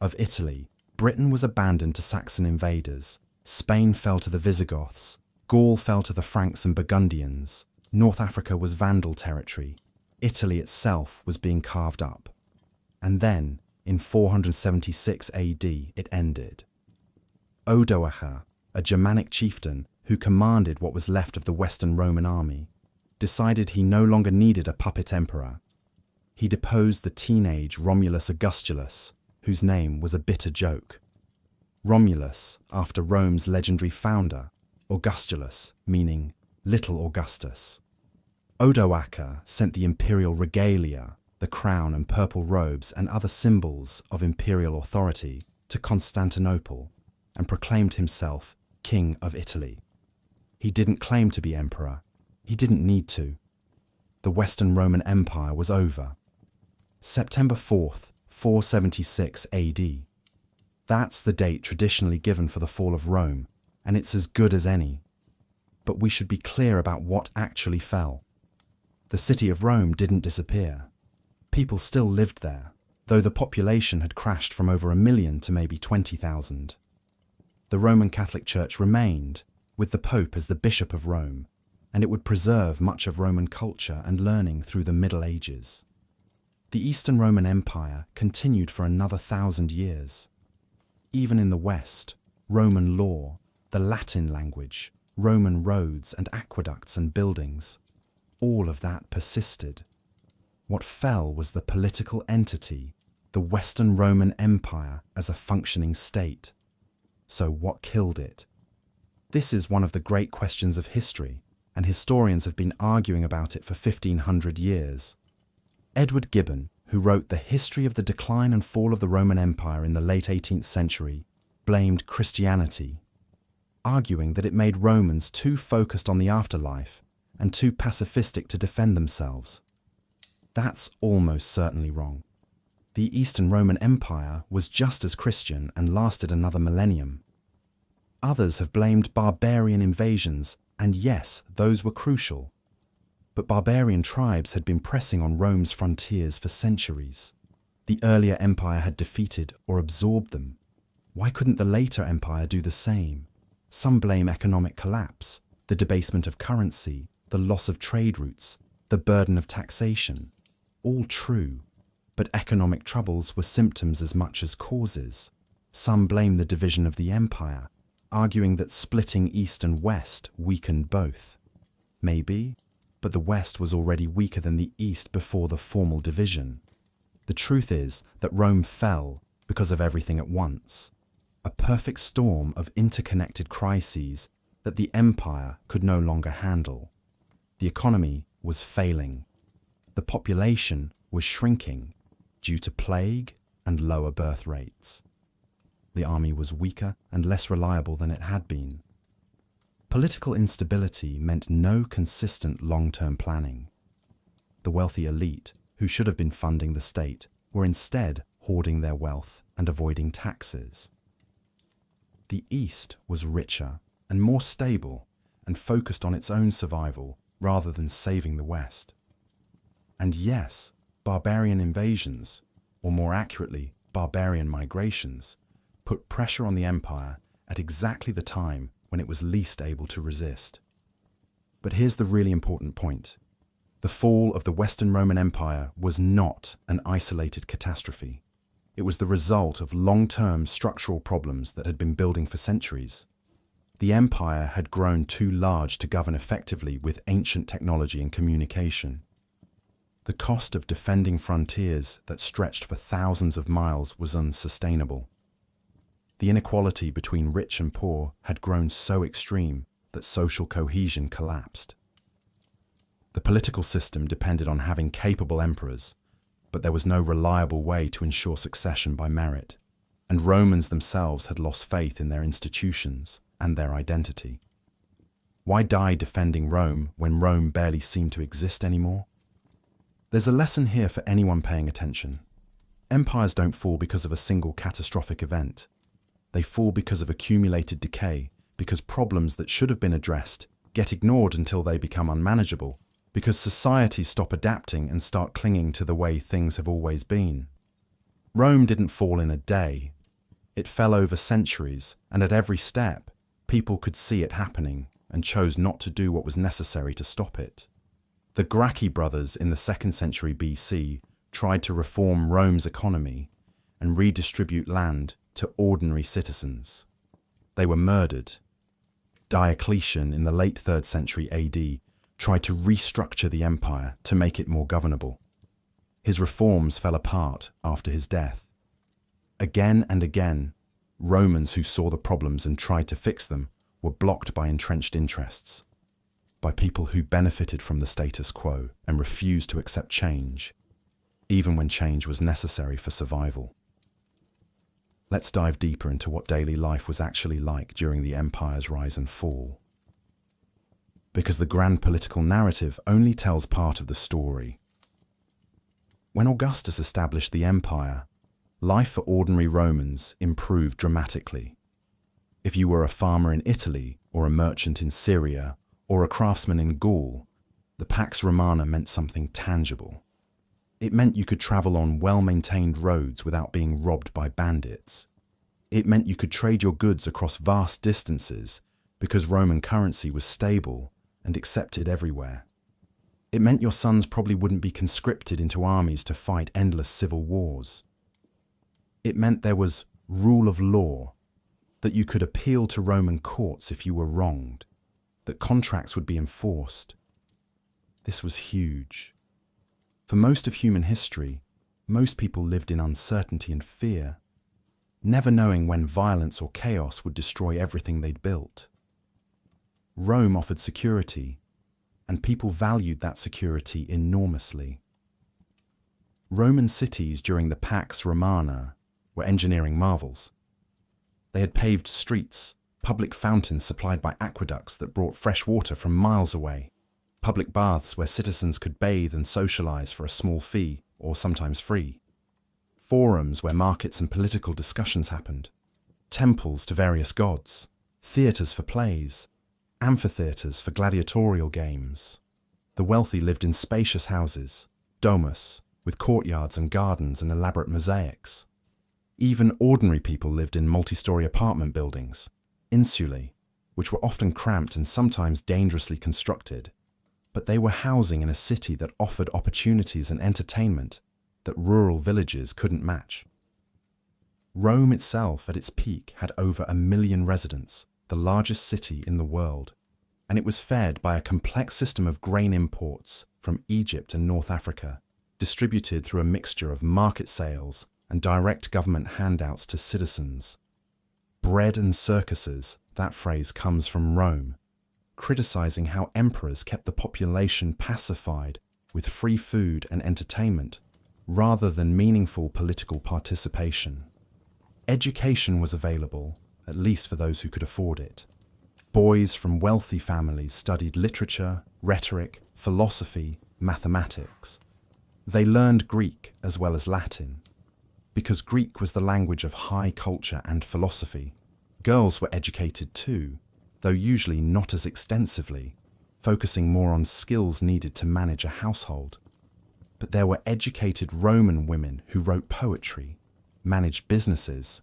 Of Italy, Britain was abandoned to Saxon invaders, Spain fell to the Visigoths, Gaul fell to the Franks and Burgundians, North Africa was Vandal territory, Italy itself was being carved up. And then, in 476 AD, it ended. Odoacer, a Germanic chieftain who commanded what was left of the Western Roman army, decided he no longer needed a puppet emperor. he deposed the teenage Romulus Augustulus, whose name was a bitter joke. Romulus, after Rome's legendary founder, Augustulus, meaning Little Augustus. Odoacer sent the imperial regalia, the crown and purple robes and other symbols of imperial authority, to Constantinople and proclaimed himself King of Italy. He didn't claim to be emperor. He didn't need to. The Western Roman Empire was over. September 4th, 476 AD. That's the date traditionally given for the fall of Rome, and it's as good as any. But we should be clear about what actually fell. The city of Rome didn't disappear. People still lived there, though the population had crashed from over 1 million to maybe 20,000. The Roman Catholic Church remained, with the Pope as the Bishop of Rome, and it would preserve much of Roman culture and learning through the Middle Ages. The Eastern Roman Empire continued for another 1,000 years. Even in the West, Roman law, the Latin language, Roman roads and aqueducts and buildings, all of that persisted. What fell was the political entity, the Western Roman Empire as a functioning state. So what killed it? This is one of the great questions of history, and historians have been arguing about it for 1,500 years. Edward Gibbon, who wrote The History of the Decline and Fall of the Roman Empire in the late 18th century, blamed Christianity, arguing that it made Romans too focused on the afterlife and too pacifistic to defend themselves. That's almost certainly wrong. The Eastern Roman Empire was just as Christian and lasted another millennium. Others have blamed barbarian invasions, and yes, those were crucial. But barbarian tribes had been pressing on Rome's frontiers for centuries. The earlier empire had defeated or absorbed them. Why couldn't the later empire do the same? Some blame economic collapse, the debasement of currency, the loss of trade routes, the burden of taxation. All true, but economic troubles were symptoms as much as causes. Some blame the division of the empire, arguing that splitting East and West weakened both. Maybe, but the West was already weaker than the East before the formal division. The truth is that Rome fell because of everything at once, a perfect storm of interconnected crises that the empire could no longer handle. The economy was failing. The population was shrinking due to plague and lower birth rates. The army was weaker and less reliable than it had been. Political instability meant no consistent long-term planning. The wealthy elite, who should have been funding the state, were instead hoarding their wealth and avoiding taxes. The East was richer and more stable and focused on its own survival rather than saving the West. And yes, barbarian invasions, or more accurately, barbarian migrations, put pressure on the empire at exactly the time when it was least able to resist. But here's the really important point. The fall of the Western Roman Empire was not an isolated catastrophe. It was the result of long-term structural problems that had been building for centuries. The empire had grown too large to govern effectively with ancient technology and communication. The cost of defending frontiers that stretched for thousands of miles was unsustainable. The inequality between rich and poor had grown so extreme that social cohesion collapsed. The political system depended on having capable emperors, but there was no reliable way to ensure succession by merit, and Romans themselves had lost faith in their institutions and their identity. Why die defending Rome when Rome barely seemed to exist anymore? There's a lesson here for anyone paying attention. Empires don't fall because of a single catastrophic event. They fall because of accumulated decay, because problems that should have been addressed get ignored until they become unmanageable, because societies stop adapting and start clinging to the way things have always been. Rome didn't fall in a day. It fell over centuries, and at every step, people could see it happening and chose not to do what was necessary to stop it. The Gracchi brothers in the 2nd century BC tried to reform Rome's economy and redistribute land to ordinary citizens. They were murdered. Diocletian in the late 3rd century AD tried to restructure the empire to make it more governable. His reforms fell apart after his death. Again and again, Romans who saw the problems and tried to fix them were blocked by entrenched interests, by people who benefited from the status quo and refused to accept change, even when change was necessary for survival. Let's dive deeper into what daily life was actually like during the empire's rise and fall. Because the grand political narrative only tells part of the story. When Augustus established the empire, life for ordinary Romans improved dramatically. If you were a farmer in Italy, or a merchant in Syria, or a craftsman in Gaul, the Pax Romana meant something tangible. It meant you could travel on well-maintained roads without being robbed by bandits. It meant you could trade your goods across vast distances because Roman currency was stable and accepted everywhere. It meant your sons probably wouldn't be conscripted into armies to fight endless civil wars. It meant there was rule of law, that you could appeal to Roman courts if you were wronged, that contracts would be enforced. This was huge. For most of human history, most people lived in uncertainty and fear, never knowing when violence or chaos would destroy everything they'd built. Rome offered security, and people valued that security enormously. Roman cities during the Pax Romana were engineering marvels. They had paved streets, public fountains supplied by aqueducts that brought fresh water from miles away, public baths where citizens could bathe and socialize for a small fee, or sometimes free, forums where markets and political discussions happened, temples to various gods, theatres for plays, amphitheatres for gladiatorial games. The wealthy lived in spacious houses, domus, with courtyards and gardens and elaborate mosaics. Even ordinary people lived in multi-story apartment buildings, insulae, which were often cramped and sometimes dangerously constructed, but they were housing in a city that offered opportunities and entertainment that rural villages couldn't match. Rome itself, at its peak, had over 1 million residents, the largest city in the world, and it was fed by a complex system of grain imports from Egypt and North Africa, distributed through a mixture of market sales and direct government handouts to citizens. Bread and circuses, that phrase comes from Rome, criticizing how emperors kept the population pacified with free food and entertainment, rather than meaningful political participation. Education was available, at least for those who could afford it. Boys from wealthy families studied literature, rhetoric, philosophy, mathematics. They learned Greek as well as Latin. Because Greek was the language of high culture and philosophy, girls were educated too, though usually not as extensively, focusing more on skills needed to manage a household. But there were educated Roman women who wrote poetry, managed businesses,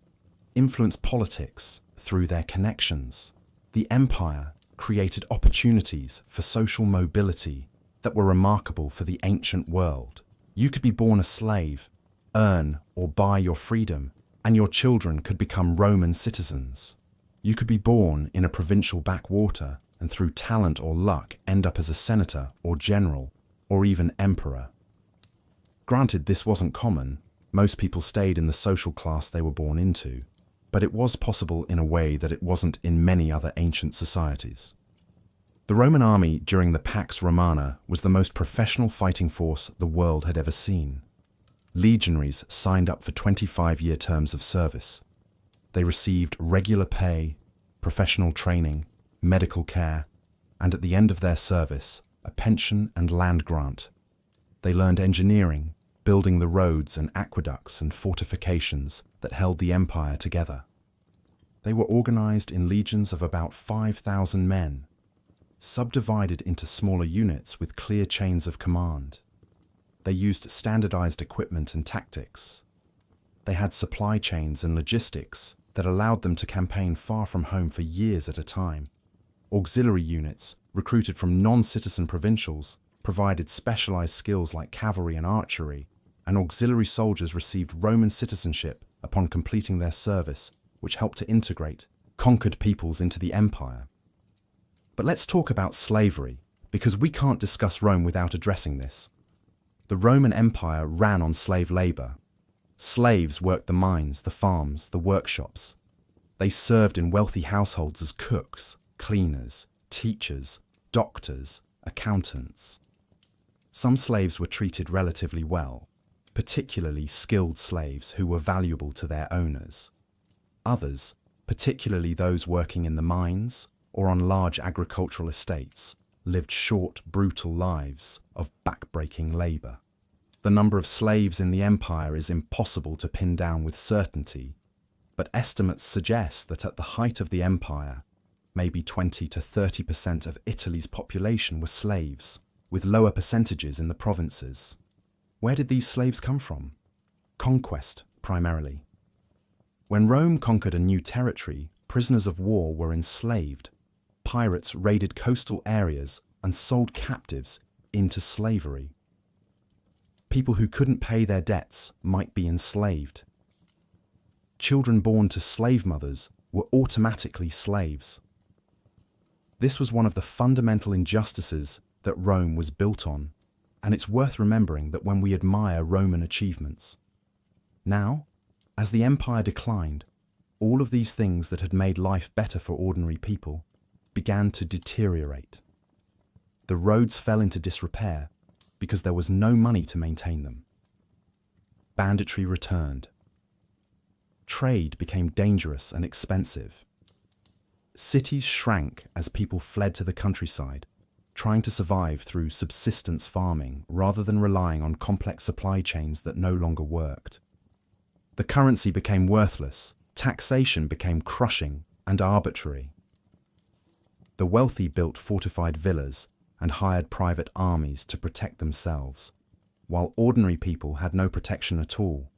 influenced politics through their connections. The empire created opportunities for social mobility that were remarkable for the ancient world. You could be born a slave, earn or buy your freedom, and your children could become Roman citizens. You could be born in a provincial backwater and through talent or luck end up as a senator or general or even emperor. Granted, this wasn't common. Most people stayed in the social class they were born into, but it was possible in a way that it wasn't in many other ancient societies. The Roman army during the Pax Romana was the most professional fighting force the world had ever seen. Legionaries signed up for 25-year terms of service. They received regular pay, professional training, medical care, and at the end of their service, a pension and land grant. They learned engineering, building the roads and aqueducts and fortifications that held the empire together. They were organized in legions of about 5,000 men, subdivided into smaller units with clear chains of command. They used standardized equipment and tactics. They had supply chains and logistics that allowed them to campaign far from home for years at a time. Auxiliary units, recruited from non-citizen provincials, provided specialized skills like cavalry and archery, and auxiliary soldiers received Roman citizenship upon completing their service, which helped to integrate conquered peoples into the empire. But let's talk about slavery, because we can't discuss Rome without addressing this. The Roman Empire ran on slave labor. Slaves worked the mines, the farms, the workshops. They served in wealthy households as cooks, cleaners, teachers, doctors, accountants. Some slaves were treated relatively well, particularly skilled slaves who were valuable to their owners. Others, particularly those working in the mines or on large agricultural estates, lived short, brutal lives of back-breaking labor. The number of slaves in the empire is impossible to pin down with certainty, but estimates suggest that at the height of the empire, maybe 20 to 30% of Italy's population were slaves, with lower percentages in the provinces. Where did these slaves come from? Conquest, primarily. When Rome conquered a new territory, prisoners of war were enslaved. Pirates raided coastal areas and sold captives into slavery. People who couldn't pay their debts might be enslaved. Children born to slave mothers were automatically slaves. This was one of the fundamental injustices that Rome was built on, and it's worth remembering that when we admire Roman achievements. Now, as the empire declined, all of these things that had made life better for ordinary people began to deteriorate. The roads fell into disrepair because there was no money to maintain them. Banditry returned. Trade became dangerous and expensive. Cities shrank as people fled to the countryside, trying to survive through subsistence farming rather than relying on complex supply chains that no longer worked. The currency became worthless, taxation became crushing and arbitrary. The wealthy built fortified villas and hired private armies to protect themselves, while ordinary people had no protection at all.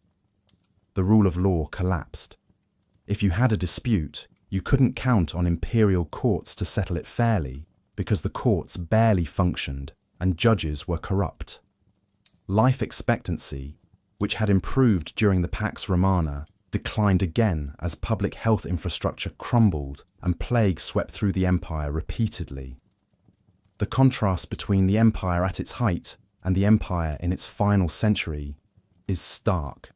The rule of law collapsed. If you had a dispute, you couldn't count on imperial courts to settle it fairly because the courts barely functioned and judges were corrupt. Life expectancy, which had improved during the Pax Romana, declined again as public health infrastructure crumbled and plague swept through the empire repeatedly. The contrast between the empire at its height and the empire in its final century is stark.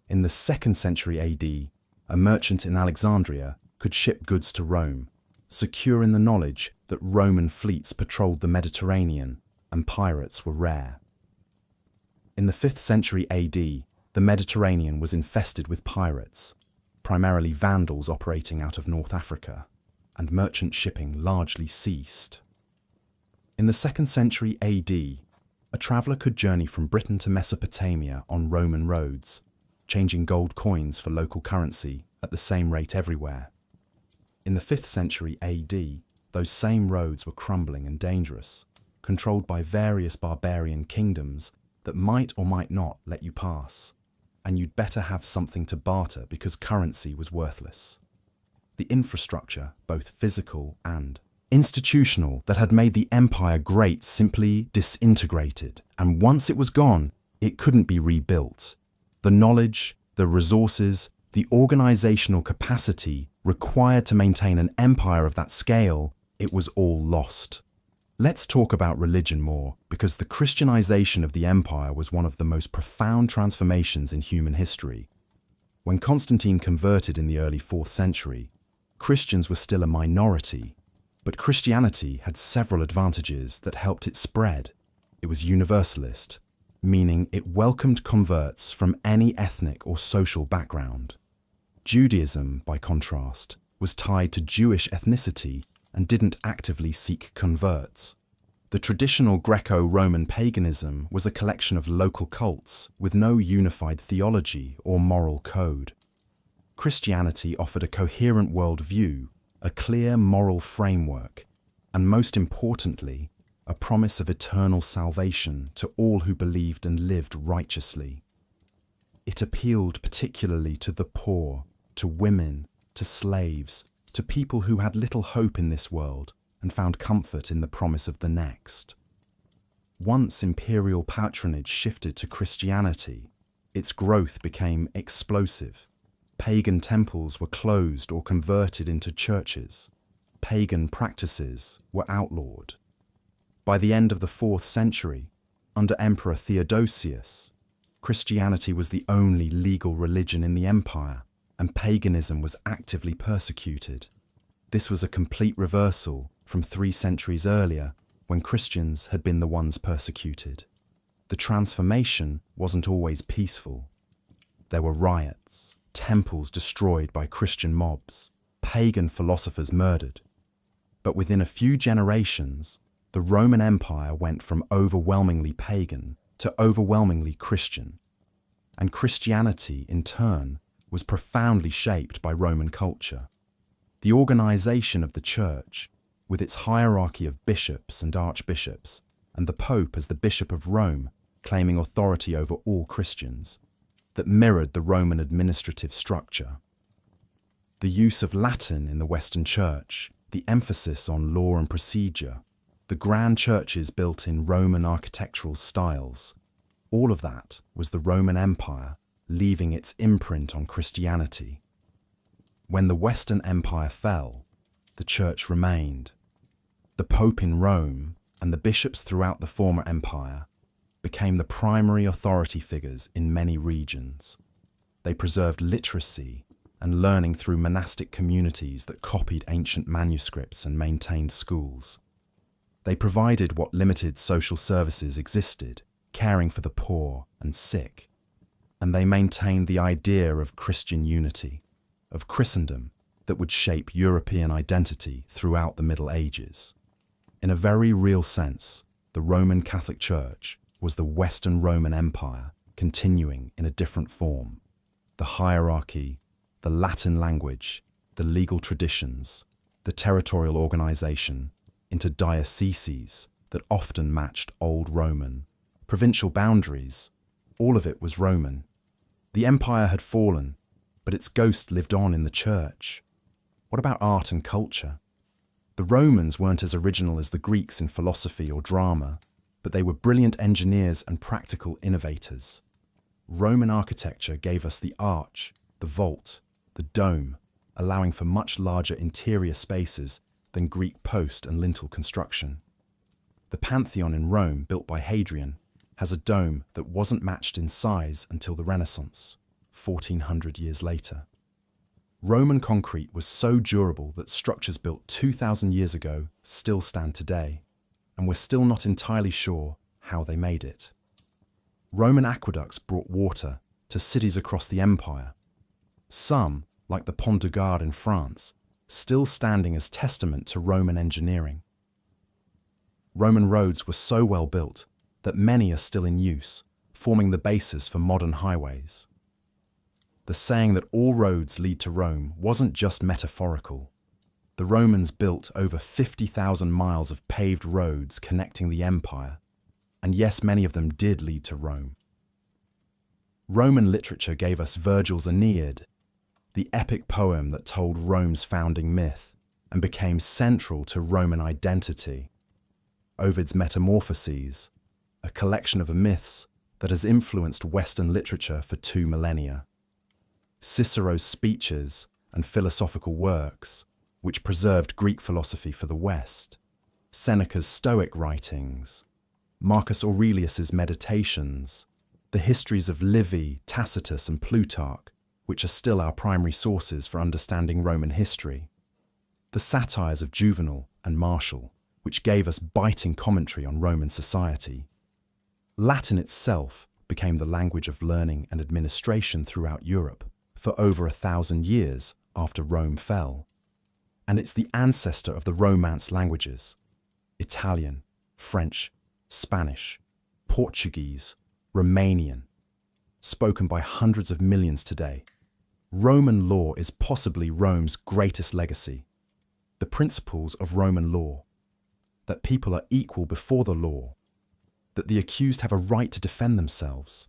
In the 2nd century AD, a merchant in Alexandria could ship goods to Rome, secure in the knowledge that Roman fleets patrolled the Mediterranean and pirates were rare. In the 5th century AD, the Mediterranean was infested with pirates, primarily Vandals operating out of North Africa, and merchant shipping largely ceased. In the 2nd century AD, a traveller could journey from Britain to Mesopotamia on Roman roads, changing gold coins for local currency at the same rate everywhere. In the 5th century AD, those same roads were crumbling and dangerous, controlled by various barbarian kingdoms that might or might not let you pass, and you'd better have something to barter because currency was worthless. The infrastructure, both physical and institutional, that had made the empire great simply disintegrated, and once it was gone, it couldn't be rebuilt. The knowledge, the resources, the organizational capacity required to maintain an empire of that scale, it was all lost. Let's talk about religion more, because the Christianization of the empire was one of the most profound transformations in human history. When Constantine converted in the early 4th century, Christians were still a minority, but Christianity had several advantages that helped it spread. It was universalist, meaning it welcomed converts from any ethnic or social background. Judaism, by contrast, was tied to Jewish ethnicity and didn't actively seek converts. The traditional Greco-Roman paganism was a collection of local cults with no unified theology or moral code. Christianity offered a coherent worldview, a clear moral framework, and most importantly, a promise of eternal salvation to all who believed and lived righteously. It appealed particularly to the poor, to women, to slaves, to people who had little hope in this world and found comfort in the promise of the next. Once imperial patronage shifted to Christianity, its growth became explosive. Pagan temples were closed or converted into churches. Pagan practices were outlawed. By the end of the 4th century, Under Emperor Theodosius, Christianity was the only legal religion in the empire, and paganism was actively persecuted. This was a complete reversal from 3 centuries earlier, when Christians had been the ones persecuted. The transformation wasn't always peaceful. There were riots, temples destroyed by Christian mobs, pagan philosophers murdered. But within a few generations, the Roman Empire went from overwhelmingly pagan to overwhelmingly Christian. And Christianity, in turn, was profoundly shaped by Roman culture. The organization of the Church, with its hierarchy of bishops and archbishops, and the Pope as the Bishop of Rome, claiming authority over all Christians, that mirrored the Roman administrative structure. The use of Latin in the Western Church, the emphasis on law and procedure, the grand churches built in Roman architectural styles, all of that was the Roman Empire leaving its imprint on Christianity. When the Western Empire fell, the Church remained. The Pope in Rome and the bishops throughout the former empire became the primary authority figures in many regions. They preserved literacy and learning through monastic communities that copied ancient manuscripts and maintained schools. They provided what limited social services existed, caring for the poor and sick. And they maintained the idea of Christian unity, of Christendom that would shape European identity throughout the Middle Ages. In a very real sense, the Roman Catholic Church was the Western Roman Empire continuing in a different form. The hierarchy, the Latin language, the legal traditions, the territorial organization into dioceses that often matched Old Roman, provincial boundaries, all of it was Roman. The empire had fallen, but its ghost lived on in the Church. What about art and culture? The Romans weren't as original as the Greeks in philosophy or drama, but they were brilliant engineers and practical innovators. Roman architecture gave us the arch, the vault, the dome, allowing for much larger interior spaces than Greek post and lintel construction. The Pantheon in Rome, built by Hadrian, has a dome that wasn't matched in size until the Renaissance, 1400 years later. Roman concrete was so durable that structures built 2,000 years ago still stand today, and we're still not entirely sure how they made it. Roman aqueducts brought water to cities across the empire. Some, like the Pont de Gard in France, still standing as testament to Roman engineering. Roman roads were so well built that many are still in use, forming the basis for modern highways. The saying that all roads lead to Rome wasn't just metaphorical. The Romans built over 50,000 miles of paved roads connecting the empire, and yes, many of them did lead to Rome. Roman literature gave us Virgil's Aeneid, the epic poem that told Rome's founding myth and became central to Roman identity. Ovid's Metamorphoses, a collection of myths that has influenced Western literature for 2 millennia. Cicero's speeches and philosophical works, which preserved Greek philosophy for the West. Seneca's Stoic writings, Marcus Aurelius's Meditations, the histories of Livy, Tacitus, and Plutarch, which are still our primary sources for understanding Roman history. The satires of Juvenal and Martial, which gave us biting commentary on Roman society. Latin itself became the language of learning and administration throughout Europe for over 1,000 years after Rome fell. And it's the ancestor of the Romance languages: Italian, French, Spanish, Portuguese, Romanian, spoken by hundreds of millions today. Roman law is possibly Rome's greatest legacy. The principles of Roman law, that people are equal before the law, that the accused have a right to defend themselves,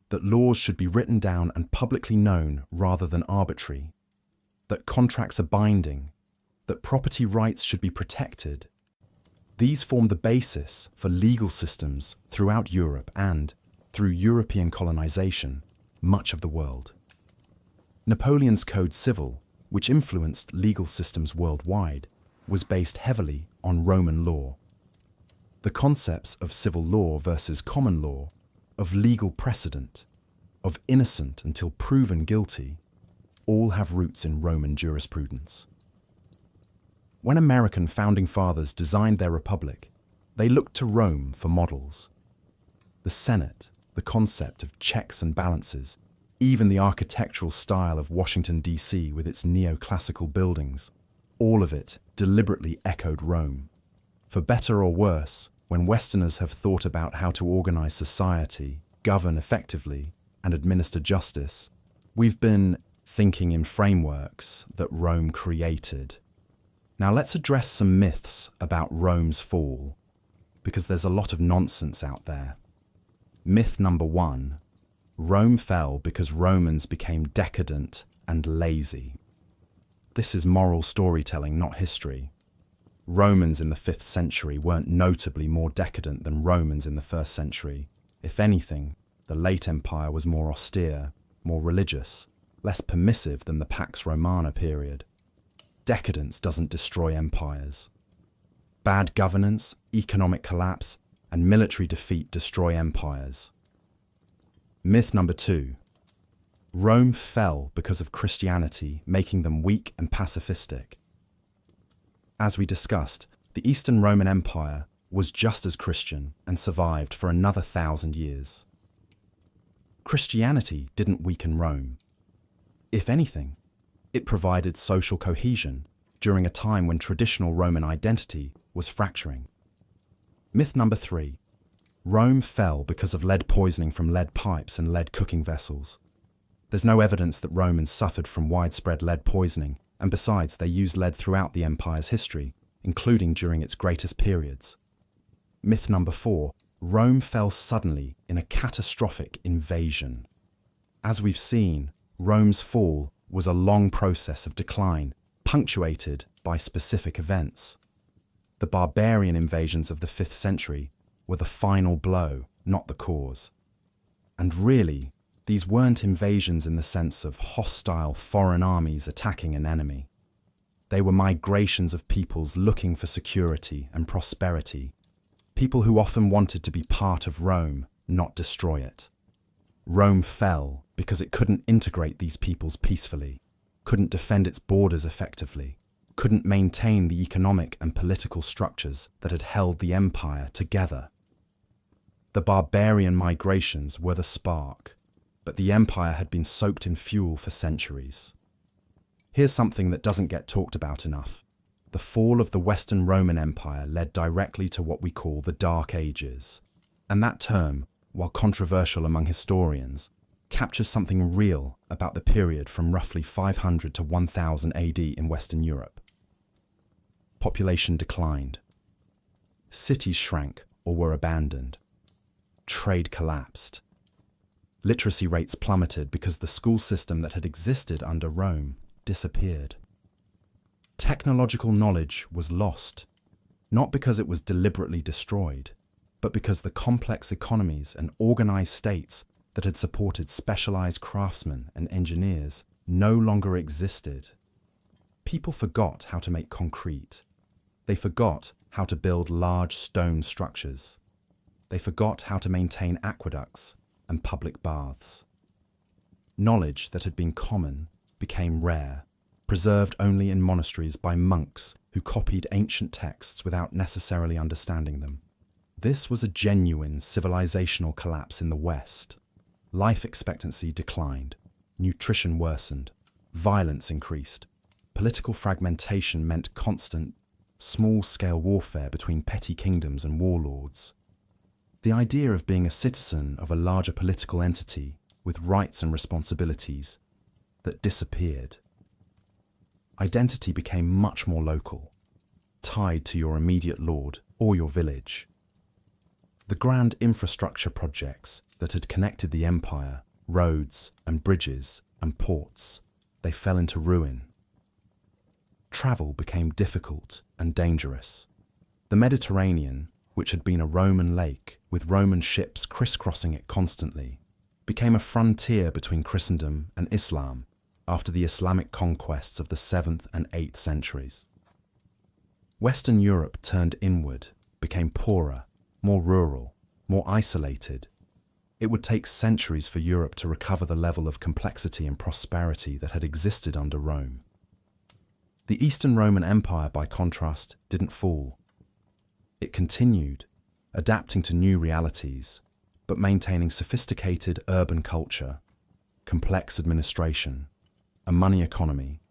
that laws should be written down and publicly known rather than arbitrary, that contracts are binding, that property rights should be protected. These form the basis for legal systems throughout Europe and, through European colonization, much of the world. Napoleon's Code Civil, which influenced legal systems worldwide, was based heavily on Roman law. The concepts of civil law versus common law, of legal precedent, of innocent until proven guilty, all have roots in Roman jurisprudence. When American founding fathers designed their republic, they looked to Rome for models. The Senate, the concept of checks and balances, even the architectural style of Washington, D.C. with its neoclassical buildings, all of it deliberately echoed Rome. For better or worse, when Westerners have thought about how to organize society, govern effectively, and administer justice, we've been thinking in frameworks that Rome created. Now let's address some myths about Rome's fall, because there's a lot of nonsense out there. Myth number 1, Rome fell because Romans became decadent and lazy. This is moral storytelling, not history. Romans in the 5th century weren't notably more decadent than Romans in the 1st century. If anything, the late empire was more austere, more religious, less permissive than the Pax Romana period. Decadence doesn't destroy empires. Bad governance, economic collapse, and military defeat destroy empires. Myth number 2. Rome fell because of Christianity, making them weak and pacifistic. As we discussed, the Eastern Roman Empire was just as Christian and survived for another 1,000 years. Christianity didn't weaken Rome. If anything, it provided social cohesion during a time when traditional Roman identity was fracturing. Myth number 3. Rome fell because of lead poisoning from lead pipes and lead cooking vessels. There's no evidence that Romans suffered from widespread lead poisoning, and besides, they used lead throughout the empire's history, including during its greatest periods. Myth number 4. Rome fell suddenly in a catastrophic invasion. As we've seen, Rome's fall was a long process of decline, punctuated by specific events. The barbarian invasions of the 5th century were the final blow, not the cause. And really, these weren't invasions in the sense of hostile foreign armies attacking an enemy. They were migrations of peoples looking for security and prosperity, people who often wanted to be part of Rome, not destroy it. Rome fell because it couldn't integrate these peoples peacefully, couldn't defend its borders effectively, couldn't maintain the economic and political structures that had held the empire together. The barbarian migrations were the spark, but the empire had been soaked in fuel for centuries. Here's something that doesn't get talked about enough. The fall of the Western Roman Empire led directly to what we call the Dark Ages. And that term, while controversial among historians, captures something real about the period from roughly 500 to 1000 AD in Western Europe. Population declined. Cities shrank or were abandoned. Trade collapsed. Literacy rates plummeted because the school system that had existed under Rome disappeared. Technological knowledge was lost, not because it was deliberately destroyed, but because the complex economies and organized states that had supported specialized craftsmen and engineers no longer existed. People forgot how to make concrete. They forgot how to build large stone structures. They forgot how to maintain aqueducts and public baths. Knowledge that had been common became rare, preserved only in monasteries by monks who copied ancient texts without necessarily understanding them. This was a genuine civilizational collapse in the West. Life expectancy declined, nutrition worsened, violence increased, political fragmentation meant constant, small-scale warfare between petty kingdoms and warlords. The idea of being a citizen of a larger political entity with rights and responsibilities that disappeared. Identity became much more local, tied to your immediate lord or your village. The grand infrastructure projects that had connected the empire, roads and bridges and ports, they fell into ruin. Travel became difficult and dangerous. The Mediterranean, which had been a Roman lake with Roman ships crisscrossing it constantly, became a frontier between Christendom and Islam after the Islamic conquests of the 7th and 8th centuries. Western Europe turned inward, became poorer, more rural, more isolated. It would take centuries for Europe to recover the level of complexity and prosperity that had existed under Rome. The Eastern Roman Empire, by contrast, didn't fall. It continued, adapting to new realities, but maintaining sophisticated urban culture, complex administration, a money economy,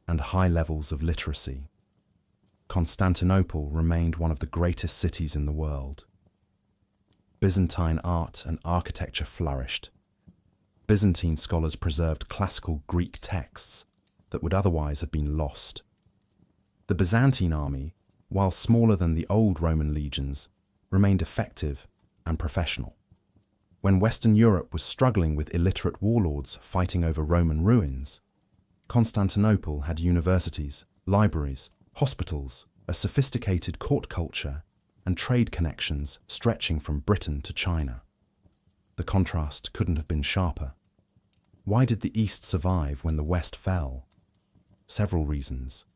and high levels of literacy. Constantinople remained one of the greatest cities in the world. Byzantine art and architecture flourished. Byzantine scholars preserved classical Greek texts that would otherwise have been lost. The Byzantine army, while smaller than the old Roman legions, remained effective and professional. When Western Europe was struggling with illiterate warlords fighting over Roman ruins, Constantinople had universities, libraries, hospitals, a sophisticated court culture, and trade connections stretching from Britain to China. The contrast couldn't have been sharper. Why did the East survive when the West fell? Several reasons.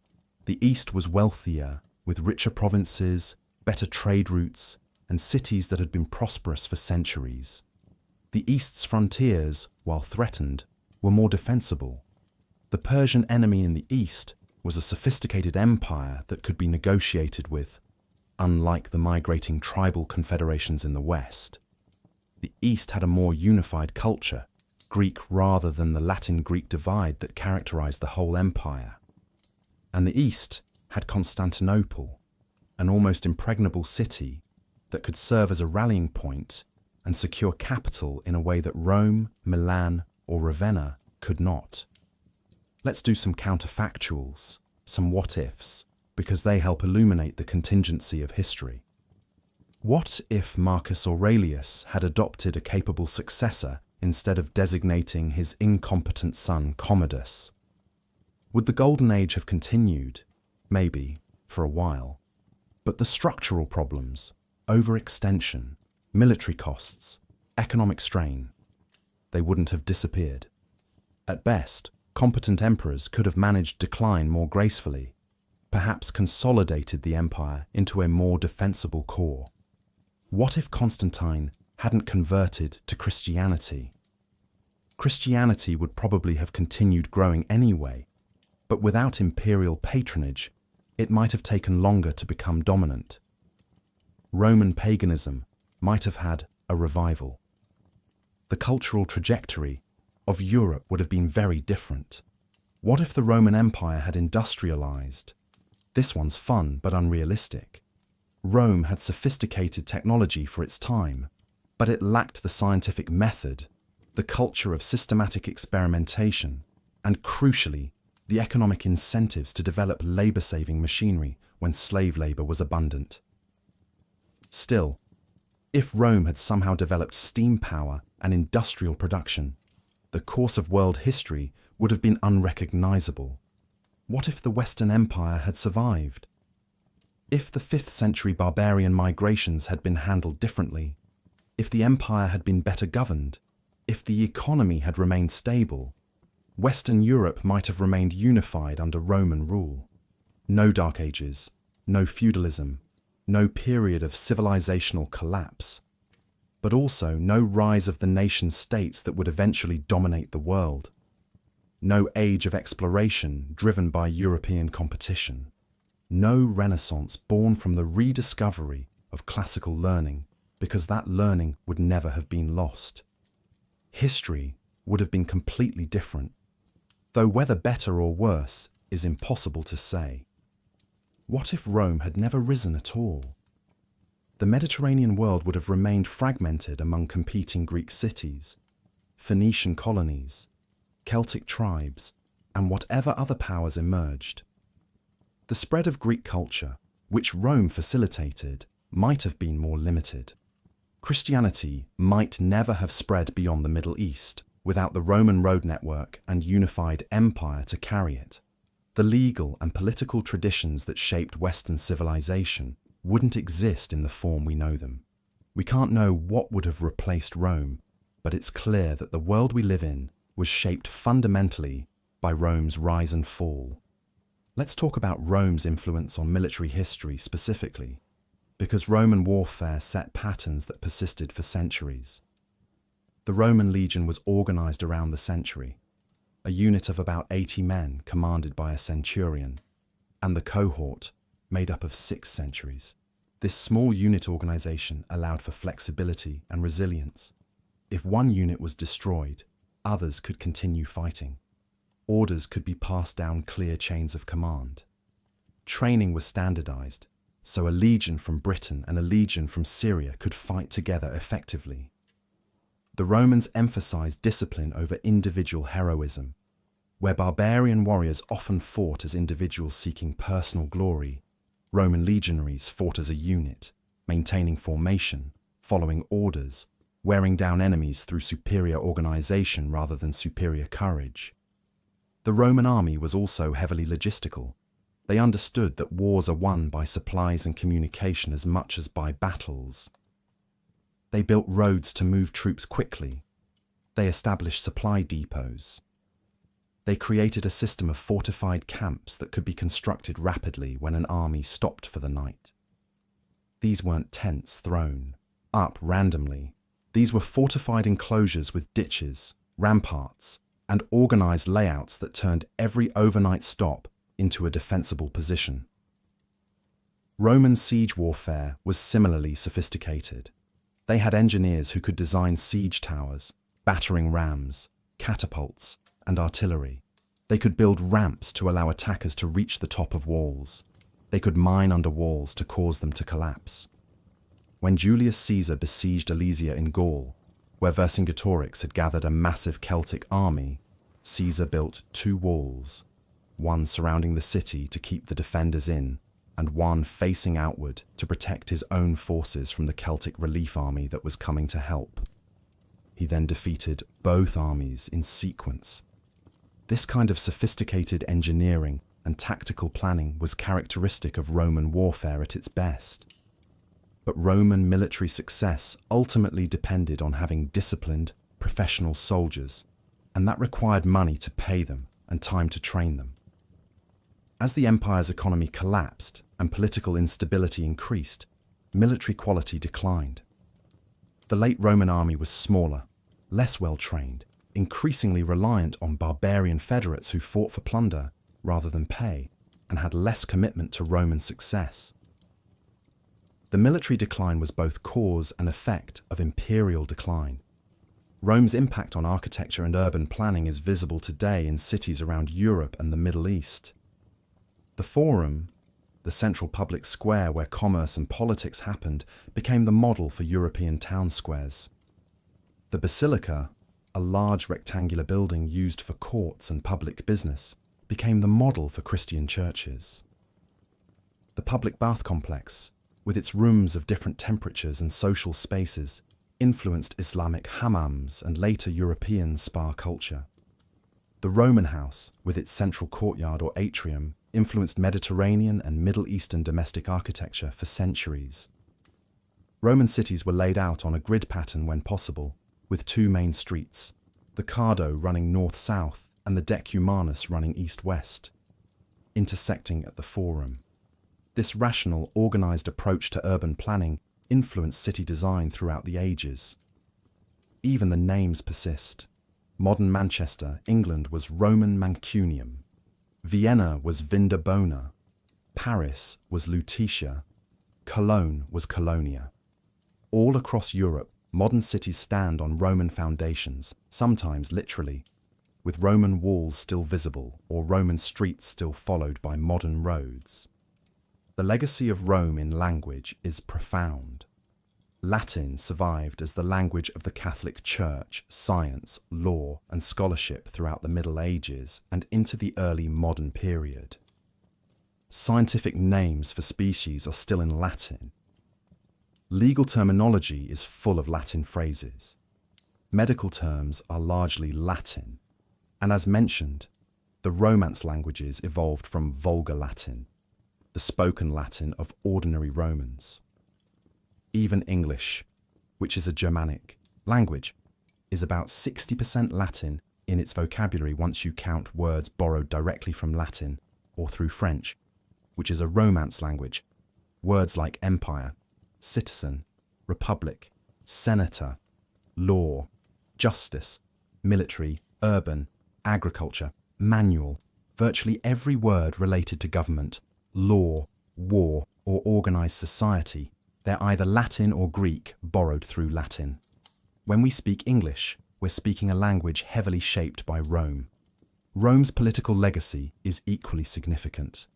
The East was wealthier, with richer provinces, better trade routes, and cities that had been prosperous for centuries. The East's frontiers, while threatened, were more defensible. The Persian enemy in the East was a sophisticated empire that could be negotiated with, unlike the migrating tribal confederations in the West. The East had a more unified culture, Greek rather than the Latin-Greek divide that characterized the whole empire. And the East had Constantinople, an almost impregnable city that could serve as a rallying point and secure capital in a way that Rome, Milan, or Ravenna could not. Let's do some counterfactuals, some what-ifs, because they help illuminate the contingency of history. What if Marcus Aurelius had adopted a capable successor instead of designating his incompetent son Commodus? Would the Golden Age have continued? Maybe, for a while. But the structural problems, overextension, military costs, economic strain, they wouldn't have disappeared. At best, competent emperors could have managed decline more gracefully, perhaps consolidated the empire into a more defensible core. What if Constantine hadn't converted to Christianity? Christianity would probably have continued growing anyway, but without imperial patronage, it might have taken longer to become dominant. Roman paganism might have had a revival. The cultural trajectory of Europe would have been very different. What if the Roman Empire had industrialized? This one's fun but unrealistic. Rome had sophisticated technology for its time, but it lacked the scientific method, the culture of systematic experimentation, and crucially, the economic incentives to develop labor-saving machinery when slave labor was abundant. Still, if Rome had somehow developed steam power and industrial production, the course of world history would have been unrecognizable. What if the Western Empire had survived? If the 5th century barbarian migrations had been handled differently, if the empire had been better governed, if the economy had remained stable, Western Europe might have remained unified under Roman rule. No Dark Ages, no feudalism, no period of civilizational collapse, but also no rise of the nation-states that would eventually dominate the world. No age of exploration driven by European competition. No Renaissance born from the rediscovery of classical learning, because that learning would never have been lost. History would have been completely different, though whether better or worse is impossible to say. What if Rome had never risen at all? The Mediterranean world would have remained fragmented among competing Greek cities, Phoenician colonies, Celtic tribes, and whatever other powers emerged. The spread of Greek culture, which Rome facilitated, might have been more limited. Christianity might never have spread beyond the Middle East without the Roman road network and unified empire to carry it. The legal and political traditions that shaped Western civilization wouldn't exist in the form we know them. We can't know what would have replaced Rome, but it's clear that the world we live in was shaped fundamentally by Rome's rise and fall. Let's talk about Rome's influence on military history specifically. because Roman warfare set patterns that persisted for centuries. The Roman legion was organized around the century, a unit of about 80 men commanded by a centurion, and the cohort made up of 6 centuries. This small unit organization allowed for flexibility and resilience. If one unit was destroyed, others could continue fighting. Orders could be passed down clear chains of command. Training was standardized, so a legion from Britain and a legion from Syria could fight together effectively. The Romans emphasized discipline over individual heroism. Where barbarian warriors often fought as individuals seeking personal glory, Roman legionaries fought as a unit, maintaining formation, following orders, wearing down enemies through superior organization rather than superior courage. The Roman army was also heavily logistical. They understood that wars are won by supplies and communication as much as by battles. They built roads to move troops quickly. They established supply depots. They created a system of fortified camps that could be constructed rapidly when an army stopped for the night. These weren't tents thrown up randomly. These were fortified enclosures with ditches, ramparts, and organized layouts that turned every overnight stop into a defensible position. Roman siege warfare was similarly sophisticated. They had engineers who could design siege towers, battering rams, catapults, and artillery. They could build ramps to allow attackers to reach the top of walls. They could mine under walls to cause them to collapse. When Julius Caesar besieged Alesia in Gaul, where Vercingetorix had gathered a massive Celtic army, Caesar built 2 walls, one surrounding the city to keep the defenders in, and one facing outward to protect his own forces from the Celtic relief army that was coming to help. He then defeated both armies in sequence. This kind of sophisticated engineering and tactical planning was characteristic of Roman warfare at its best. But Roman military success ultimately depended on having disciplined, professional soldiers, and that required money to pay them and time to train them. As the empire's economy collapsed and political instability increased, military quality declined. The late Roman army was smaller, less well-trained, increasingly reliant on barbarian federates who fought for plunder rather than pay, and had less commitment to Roman success. The military decline was both cause and effect of imperial decline. Rome's impact on architecture and urban planning is visible today in cities around Europe and the Middle East. The Forum, the central public square where commerce and politics happened, became the model for European town squares. The Basilica, a large rectangular building used for courts and public business, became the model for Christian churches. The public bath complex, with its rooms of different temperatures and social spaces, influenced Islamic hammams and later European spa culture. The Roman house, with its central courtyard or atrium, influenced Mediterranean and Middle Eastern domestic architecture for centuries. Roman cities were laid out on a grid pattern when possible, with 2 main streets, the Cardo running north-south and the Decumanus running east-west, intersecting at the Forum. This rational, organized approach to urban planning influenced city design throughout the ages. Even the names persist. Modern Manchester, England, was Roman Mancunium. Vienna was Vindobona. Paris was Lutetia. Cologne was Colonia. All across Europe, modern cities stand on Roman foundations, sometimes literally, with Roman walls still visible or Roman streets still followed by modern roads. The legacy of Rome in language is profound. Latin survived as the language of the Catholic Church, science, law, and scholarship throughout the Middle Ages and into the early modern period. Scientific names for species are still in Latin. Legal terminology is full of Latin phrases. Medical terms are largely Latin. And as mentioned, the Romance languages evolved from Vulgar Latin, the spoken Latin of ordinary Romans. Even English, which is a Germanic language, is about 60% Latin in its vocabulary once you count words borrowed directly from Latin or through French, which is a Romance language. Words like empire, citizen, republic, senator, law, justice, military, urban, agriculture, manual, virtually every word related to government, law, war, or organized society, they're either Latin or Greek borrowed through Latin. When we speak English, we're speaking a language heavily shaped by Rome. Rome's political legacy is equally significant.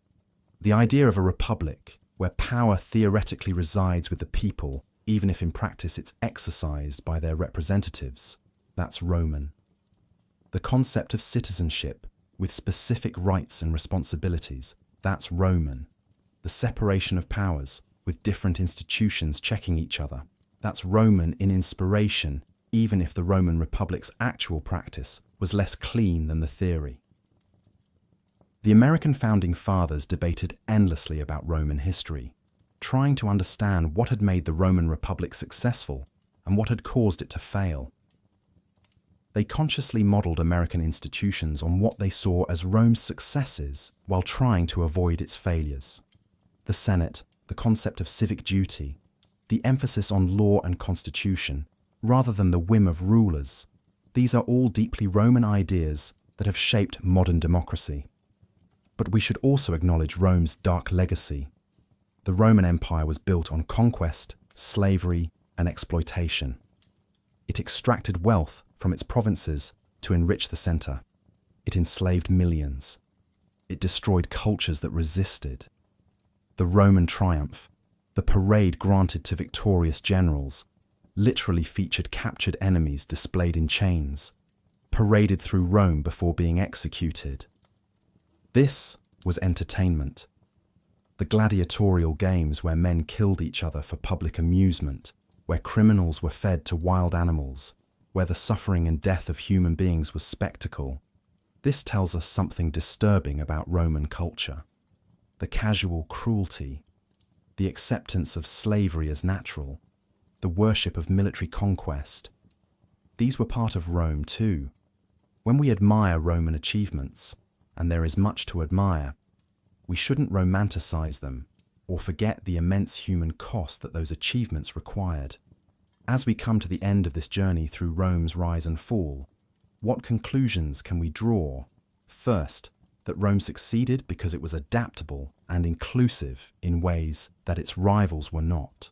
The idea of a republic, where power theoretically resides with the people, even if in practice it's exercised by their representatives, that's Roman. The concept of citizenship, with specific rights and responsibilities, that's Roman. The separation of powers, with different institutions checking each other, that's Roman in inspiration, even if the Roman Republic's actual practice was less clean than the theory. The American founding fathers debated endlessly about Roman history, trying to understand what had made the Roman Republic successful and what had caused it to fail. They consciously modeled American institutions on what they saw as Rome's successes while trying to avoid its failures. The Senate, the concept of civic duty, the emphasis on law and constitution, rather than the whim of rulers, these are all deeply Roman ideas that have shaped modern democracy. But we should also acknowledge Rome's dark legacy. The Roman Empire was built on conquest, slavery, and exploitation. It extracted wealth from its provinces to enrich the center. It enslaved millions. It destroyed cultures that resisted. The Roman triumph, the parade granted to victorious generals, literally featured captured enemies displayed in chains, paraded through Rome before being executed. This was entertainment. The gladiatorial games where men killed each other for public amusement, where criminals were fed to wild animals, where the suffering and death of human beings was spectacle. This tells us something disturbing about Roman culture. The casual cruelty, the acceptance of slavery as natural, the worship of military conquest. These were part of Rome too. When we admire Roman achievements, and there is much to admire, we shouldn't romanticize them or forget the immense human cost that those achievements required. As we come to the end of this journey through Rome's rise and fall, what conclusions can we draw? First, that Rome succeeded because it was adaptable and inclusive in ways that its rivals were not.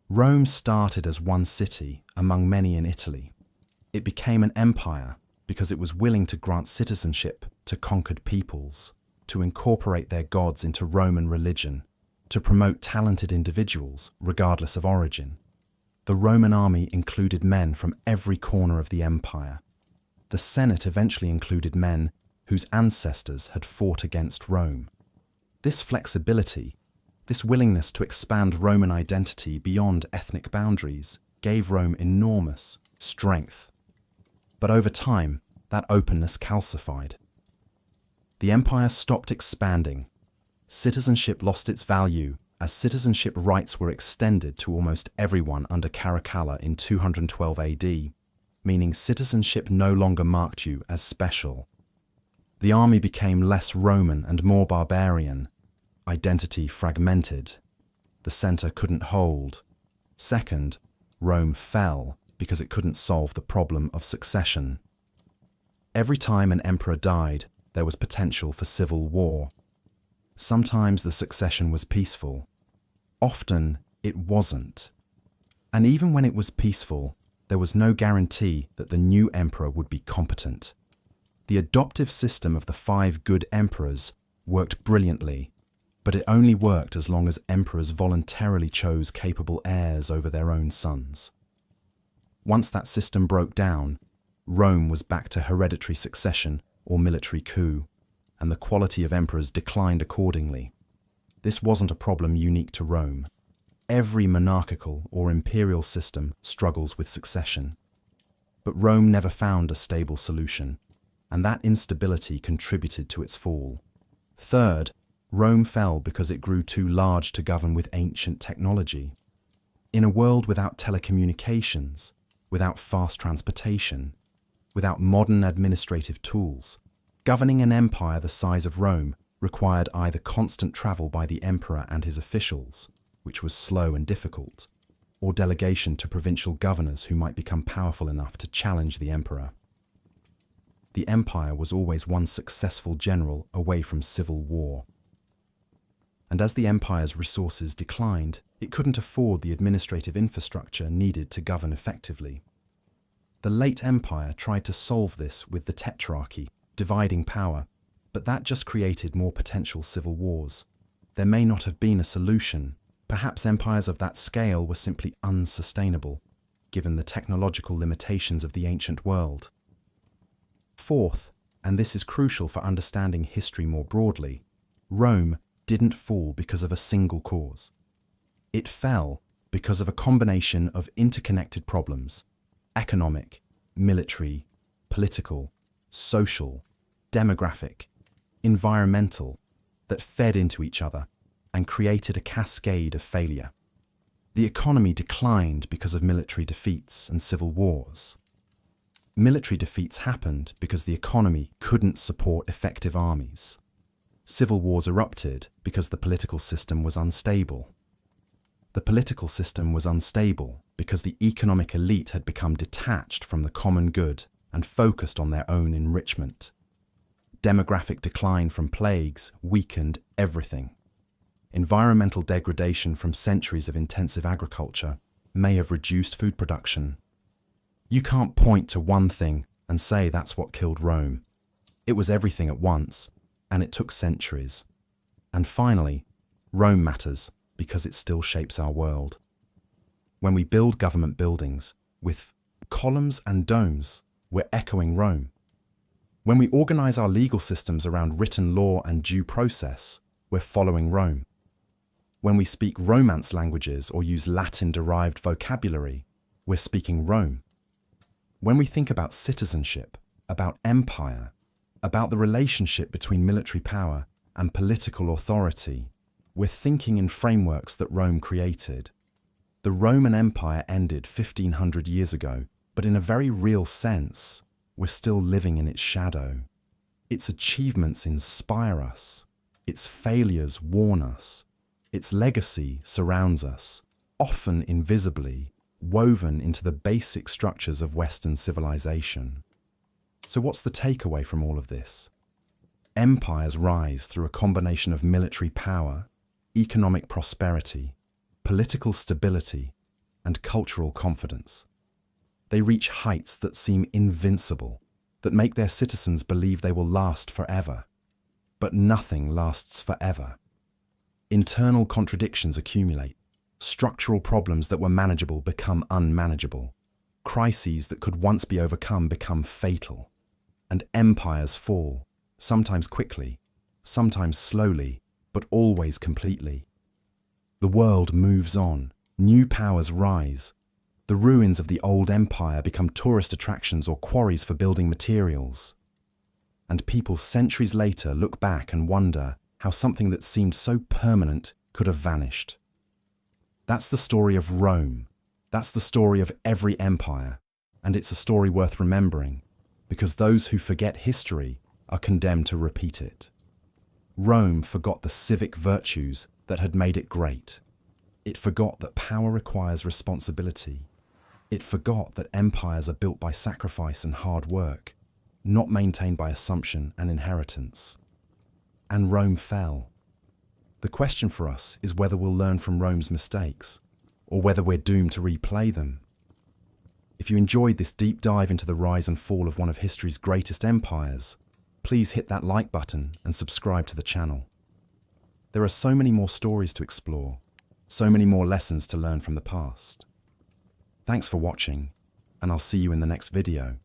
Rome started as one city among many in Italy. It became an empire because it was willing to grant citizenship to conquered peoples, to incorporate their gods into Roman religion, to promote talented individuals regardless of origin. The Roman army included men from every corner of the empire. The Senate eventually included men whose ancestors had fought against Rome. This flexibility, this willingness to expand Roman identity beyond ethnic boundaries, gave Rome enormous strength. But over time, that openness calcified. The empire stopped expanding. Citizenship lost its value as citizenship rights were extended to almost everyone under Caracalla in 212 AD, meaning citizenship no longer marked you as special. The army became less Roman and more barbarian. Identity fragmented. The center couldn't hold. Second, Rome fell because it couldn't solve the problem of succession. Every time an emperor died, there was potential for civil war. Sometimes the succession was peaceful. Often it wasn't. And even when it was peaceful, there was no guarantee that the new emperor would be competent. The adoptive system of the 5 good emperors worked brilliantly, but it only worked as long as emperors voluntarily chose capable heirs over their own sons. Once that system broke down, Rome was back to hereditary succession or military coup, and the quality of emperors declined accordingly. This wasn't a problem unique to Rome. Every monarchical or imperial system struggles with succession. But Rome never found a stable solution, and that instability contributed to its fall. Third, Rome fell because it grew too large to govern with ancient technology. In a world without telecommunications, without fast transportation, without modern administrative tools, governing an empire the size of Rome required either constant travel by the emperor and his officials, which was slow and difficult, or delegation to provincial governors who might become powerful enough to challenge the emperor. The empire was always one successful general away from civil war. And as the empire's resources declined, it couldn't afford the administrative infrastructure needed to govern effectively. The late empire tried to solve this with the tetrarchy, dividing power, but that just created more potential civil wars. There may not have been a solution. Perhaps empires of that scale were simply unsustainable, given the technological limitations of the ancient world. Fourth, and this is crucial for understanding history more broadly, Rome didn't fall because of a single cause. It fell because of a combination of interconnected problems: economic, military, political, social, demographic, environmental, that fed into each other and created a cascade of failure. The economy declined because of military defeats and civil wars. Military defeats happened because the economy couldn't support effective armies. Civil wars erupted because the political system was unstable. The political system was unstable because the economic elite had become detached from the common good and focused on their own enrichment. Demographic decline from plagues weakened everything. Environmental degradation from centuries of intensive agriculture may have reduced food production. You can't point to one thing and say that's what killed Rome. It was everything at once, and it took centuries. And finally, Rome matters because it still shapes our world. When we build government buildings with columns and domes, we're echoing Rome. When we organize our legal systems around written law and due process, we're following Rome. When we speak Romance languages or use Latin-derived vocabulary, we're speaking Rome. When we think about citizenship, about empire, about the relationship between military power and political authority, we're thinking in frameworks that Rome created. The Roman Empire ended 1500 years ago, but in a very real sense, we're still living in its shadow. Its achievements inspire us. Its failures warn us. Its legacy surrounds us, often invisibly, woven into the basic structures of Western civilization. So what's the takeaway from all of this? Empires rise through a combination of military power, economic prosperity, political stability, and cultural confidence. They reach heights that seem invincible, that make their citizens believe they will last forever. But nothing lasts forever. Internal contradictions accumulate. Structural problems that were manageable become unmanageable. Crises that could once be overcome become fatal. And empires fall, sometimes quickly, sometimes slowly, but always completely. The world moves on. New powers rise. The ruins of the old empire become tourist attractions or quarries for building materials. And people centuries later look back and wonder how something that seemed so permanent could have vanished. That's the story of Rome. That's the story of every empire. And it's a story worth remembering, because those who forget history are condemned to repeat it. Rome forgot the civic virtues that had made it great. It forgot that power requires responsibility. It forgot that empires are built by sacrifice and hard work, not maintained by assumption and inheritance. And Rome fell. The question for us is whether we'll learn from Rome's mistakes, or whether we're doomed to replay them. If you enjoyed this deep dive into the rise and fall of one of history's greatest empires, please hit that like button and subscribe to the channel. There are so many more stories to explore, so many more lessons to learn from the past. Thanks for watching, and I'll see you in the next video.